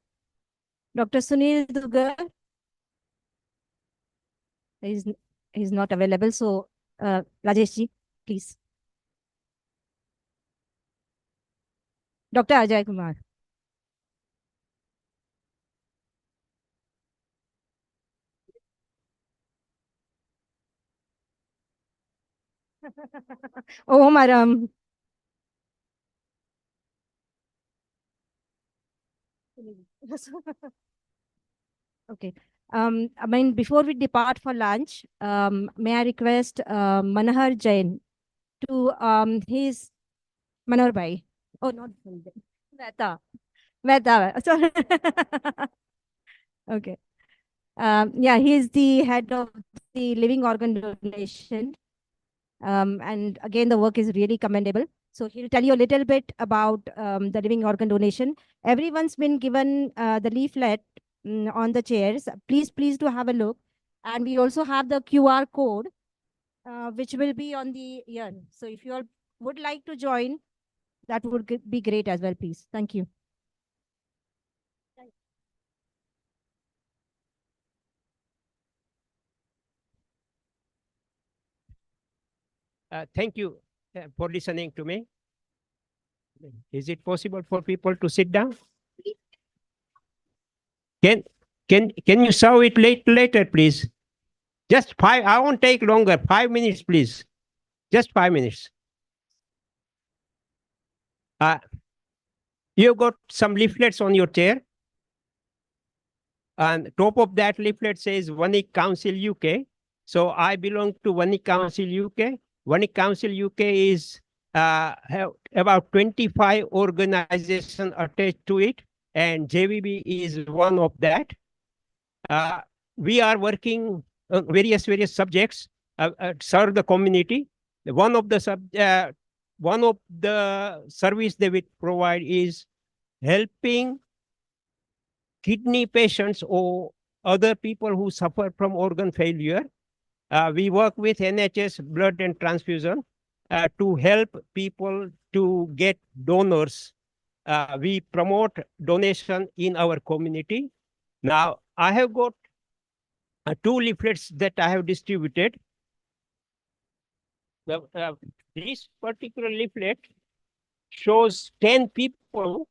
Dr. Sunil Dugar? He's not available. So, Rajesh ji, please. Dr. Ajay Kumar. Oh, madam. Okay. I mean, before we depart for lunch, may I request Manohar Jain to his Manohar Bhai. Oh, not Mehta. Mehta. Sorry. Okay. Yeah, he is the head of the living organ donation. And again, the work is really commendable. So he'll tell you a little bit about the living organ donation. Everyone's been given the leaflet on the chairs. Please do have a look. And we also have the QR code, which will be on the ear. So if you all would like to join, that would be great as well, please. Thank you. Thank you for listening to me. Is it possible for people to sit down? Can can you show it later, please? Just 5. I won't take longer. 5 minutes, please. Just 5 minutes. You got some leaflets on your chair. And top of that leaflet says Vanik Council UK. So I belong to Vanik Council UK. Vanik Council UK is have about 25 organizations attached to it, and JVB is one of that. We are working on various subjects, serve the community. One of the service they will provide is helping kidney patients or other people who suffer from organ failure. We work with NHS blood and transfusion to help people to get donors. We promote donation in our community. Now, I have got 2 leaflets that I have distributed. This particular leaflet shows 10 people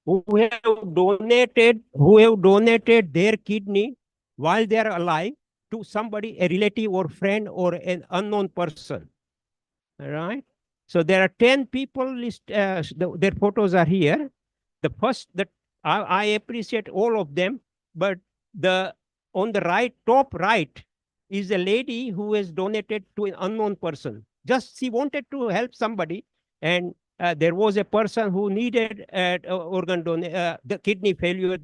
who have donated their kidney while they are alive to somebody, a relative or friend or an unknown person. All right. So there are 10 people their photos are here. The first that I appreciate all of them, but on the top right is a lady who has donated to an unknown person. Just she wanted to help somebody, and there was a person who needed the kidney failure.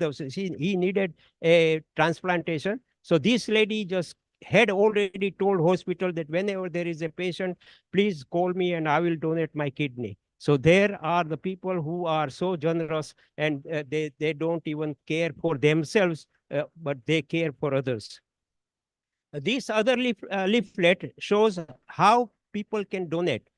He needed a transplantation. So this lady just had already told hospital that whenever there is a patient, please call me and I will donate my kidney. So there are the people who are so generous, and they don't even care for themselves, but they care for others. This other leaflet shows how people can donate.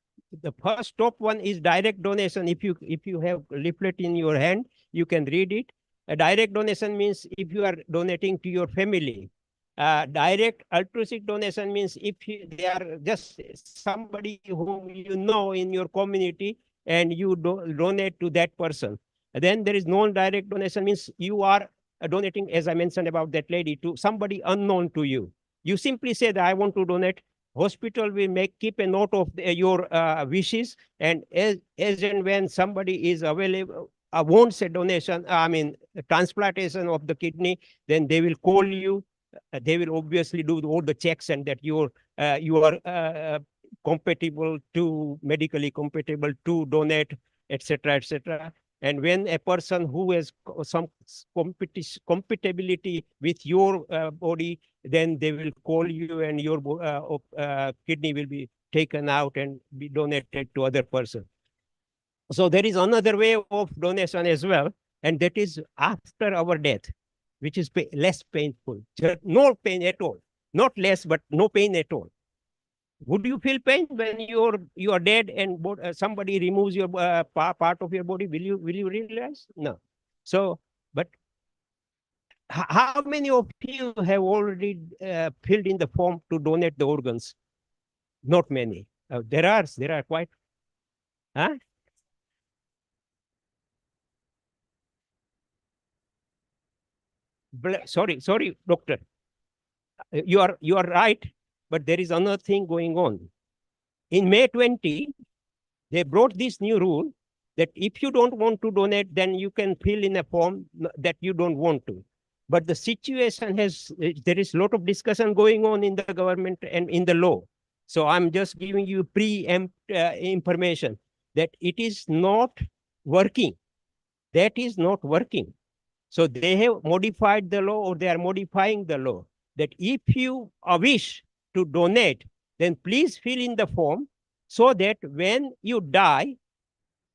The first top one is direct donation. If you have leaflet in your hand, you can read it. A direct donation means if you are donating to your family. Direct altruistic donation means if they are just somebody whom you know in your community and you donate to that person. And then there is non-direct donation means you are donating, as I mentioned about that lady, to somebody unknown to you. You simply say that I want to donate, hospital will keep a note of your wishes, and as and when somebody is available, wants a donation, I mean, transplantation of the kidney, then they will call you. They will obviously do all the checks, and that you are compatible to, medically compatible to donate, etc., etc. And when a person who has some compatibility with your body, then they will call you, and your kidney will be taken out and be donated to other person. So there is another way of donation as well, and that is after our death, which is less painful. No pain at all. Not less, but no pain at all. Would you feel pain when you are dead and somebody removes your part of your body? Will you realize? No. So, but how many of you have already filled in the form to donate the organs? Not many. There are quite. Huh? Sorry, doctor. You are right, but there is another thing going on. In May 20, they brought this new rule that if you don't want to donate, then you can fill in a form that you don't want to. But the situation there is a lot of discussion going on in the government and in the law. So I'm just giving you information that it is not working. That is not working. So they have modified the law, or they are modifying the law, that if you wish to donate, then please fill in the form, so that when you die,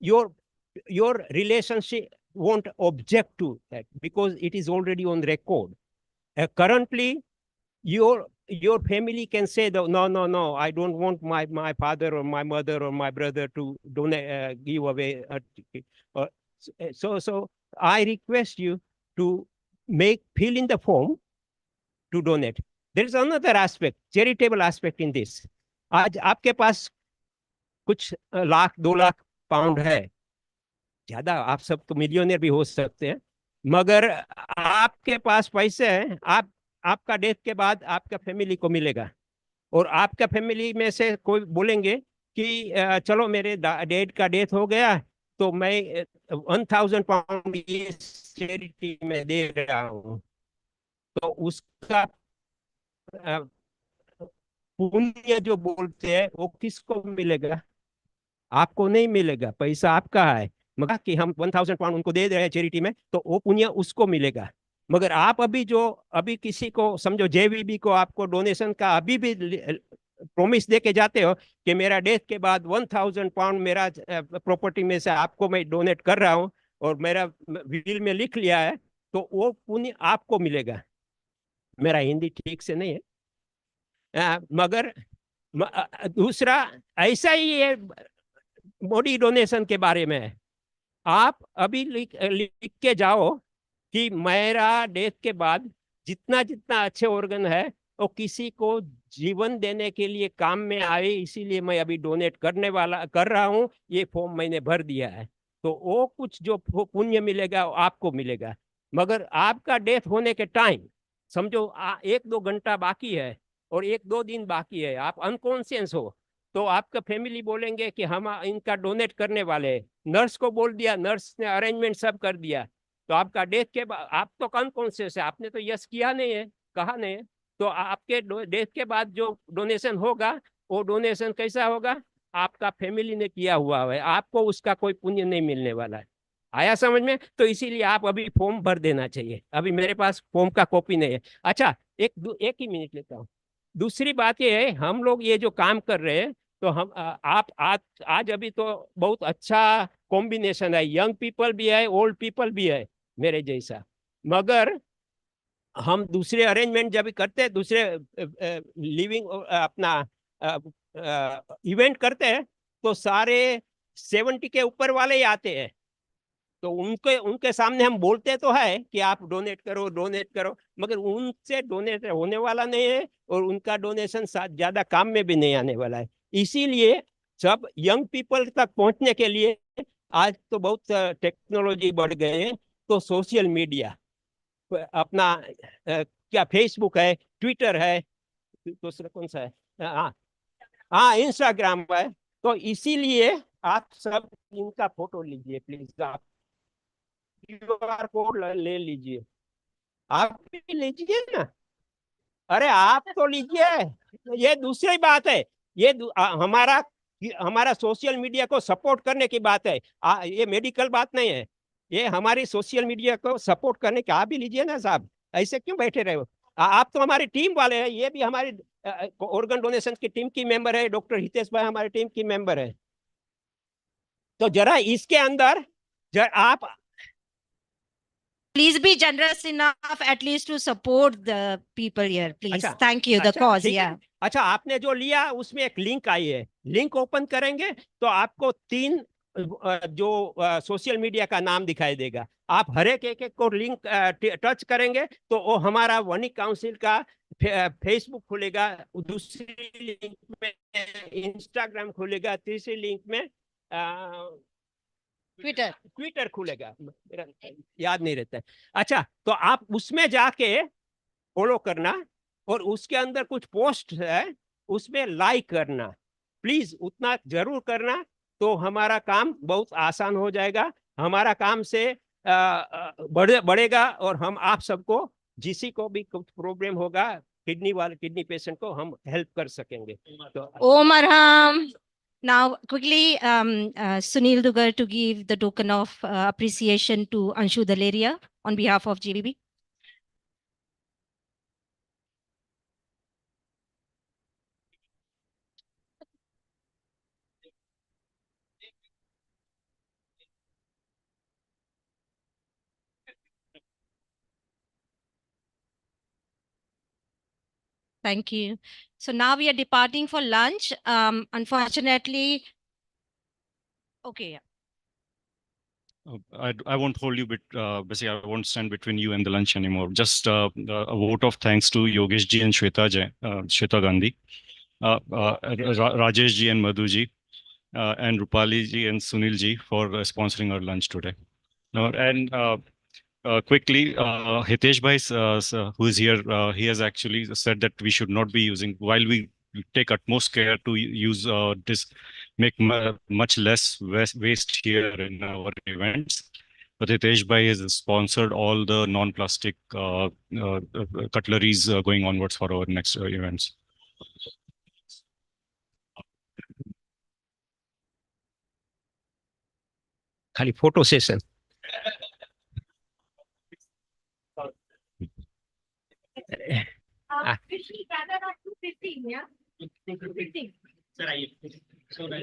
your relationship won't object to that, because it is already on record. Currently, your family can say, no, I don't want my father or my mother or my brother to donate, give away. So I request you to fill in the form to donate. There is another aspect, charitable aspect in this. आज आपके पास कुछ lakh 2 lakh pound है, ज्यादा आप सब तो millionaire भी हो सकते हैं, मगर आपके पास पैसे हैं, आपका डेथ के बाद आपका फैमिली को मिलेगा, और आपका फैमिली में से कोई बोलेंगे कि चलो मेरे डैड का डेथ हो गया, तो मैं 1000 पाउंड इस चैरिटी में दे रहा हूँ, तो उसका पुण्य जो बोलते हैं वो किसको मिलेगा? आपको नहीं मिलेगा, पैसा आपका है, मगर कि हम 1000 पाउंड उनको दे रहे हैं चैरिटी में, तो वो पुण्य उसको मिलेगा। मगर आप अभी किसी को समझो, जेवीबी को आपको डोनेशन का अभी भी प्रॉमिस दे के जाते हो कि मेरा डेथ के बाद 1000 पाउंड मेरा प्रॉपर्टी में से आपको मैं डोनेट कर रहा हूँ, और मेरा विल में लिख लिया है, तो वो पुण्य आपको मिलेगा। मेरा हिंदी ठीक से नहीं है, मगर दूसरा ऐसा ही है बॉडी डोनेशन के बारे में। आप अभी लिख के जाओ कि मेरा डेथ के बाद जितना अच्छे ऑर्गन है वो किसी को जीवन देने के लिए काम में आए, इसीलिए मैं अभी डोनेट कर रहा हूँ, ये फॉर्म मैंने भर दिया है, तो वो कुछ जो पुण्य मिलेगा वो आपको मिलेगा। मगर आपका डेथ होने के टाइम समझो 1-2 घंटा बाकी है और 1-2 दिन बाकी है, आप अनकॉन्शियस हो, तो आपका फैमिली बोलेंगे कि हम इनका डोनेट करने वाले हैं, नर्स को बोल दिया, नर्स ने अरेंजमेंट सब कर दिया, तो आपका डेथ के बाद आप तो अनकॉन्शियस है, आपने तो यस किया नहीं है, कहा नहीं है, तो आपके डेथ के बाद जो डोनेशन होगा वो डोनेशन कैसा होगा? आपका फैमिली ने किया हुआ है, आपको उसका कोई पुण्य नहीं मिलने वाला है। आया समझ में? तो इसीलिए आप अभी फॉर्म भर देना चाहिए। अभी मेरे पास फॉर्म का कॉपी नहीं है। अच्छा, एक ही मिनट लेता हूँ। दूसरी बात ये है, हम लोग ये जो काम कर रहे हैं, तो हम आप आज अभी तो बहुत अच्छा कॉम्बिनेशन है, यंग पीपल भी है, ओल्ड पीपल भी है मेरे जैसा, मगर हम दूसरे अरेंजमेंट जब करते हैं, दूसरे लिविंग अपना इवेंट करते हैं, तो सारे 70 के ऊपर वाले ही आते हैं, तो उनके सामने हम बोलते तो है कि आप डोनेट करो, मगर उनसे डोनेट होने वाला नहीं है, और उनका डोनेशन ज्यादा काम में भी नहीं आने वाला है। इसीलिए सब यंग पीपल तक पहुंचने के लिए आज तो बहुत टेक्नोलॉजी बढ़ गए हैं, तो सोशल मीडिया अपना क्या फेसबुक है, ट्विटर है, दूसरा कौन सा है, हाँ हाँ इंस्टाग्राम है, तो इसीलिए आप सब इनका फोटो लीजिए प्लीज। आप QR कोड ले लीजिए, आप भी लीजिए ना। अरे आप तो लीजिए, ये दूसरी बात है। ये हमारा हमारा सोशल मीडिया को सपोर्ट करने की बात है। ये मेडिकल बात नहीं है, ये हमारी सोशल मीडिया को सपोर्ट करने की। आप भी लीजिए ना साहब, ऐसे क्यों बैठे रहे हो? आप तो हमारी टीम वाले हैं, ये भी हमारी ऑर्गन डोनेशन की टीम की मेंबर है। डॉक्टर हितेश भाई हमारी टीम की मेंबर है। तो जरा इसके अंदर आप Please be generous enough at least to support the people here, please. अच्छा, Thank you, the अच्छा, cause, ठीक है। yeah. अच्छा, आपने जो लिया उसमें एक लिंक आई है, लिंक ओपन करेंगे तो आपको 3 जो सोशल मीडिया का नाम दिखाई देगा। आप हर एक को लिंक टच करेंगे तो वो हमारा वनी काउंसिल का फेसबुक खुलेगा, दूसरी लिंक में इंस्टाग्राम खुलेगा, तीसरी लिंक में ट्विटर खुलेगा, मेरा याद नहीं रहता है। अच्छा, तो आप उसमें जाके फॉलो करना और उसके अंदर कुछ पोस्ट है उसमें लाइक करना, प्लीज उतना जरूर करना। तो हमारा काम बहुत आसान हो जाएगा, हमारा काम से बढ़ेगा और हम आप सबको जिसी को भी कुछ प्रॉब्लम होगा किडनी पेशेंट को हम हेल्प कर सकेंगे। तो Om Arham. Now, quickly, Sunil Dugar to give the token of appreciation to Anshoo Dhelaria on behalf of GBB. Thank you. So now we are departing for lunch. Unfortunately, okay. I won't hold you, but basically I won't stand between you and the lunch anymore. Just a vote of thanks to Yogesh ji and Shweta Gandhi, Rajesh ji and Madhu ji, and Rupali ji and Sunil ji for sponsoring our lunch today. And quickly, Hitesh bhai, who is here, he has actually said that we should not be using, while we take utmost care to use make much less waste here in our events. But Hitesh bhai has sponsored all the non-plastic cutleries going onwards for our next events. खाली photo session.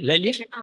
ले लिए।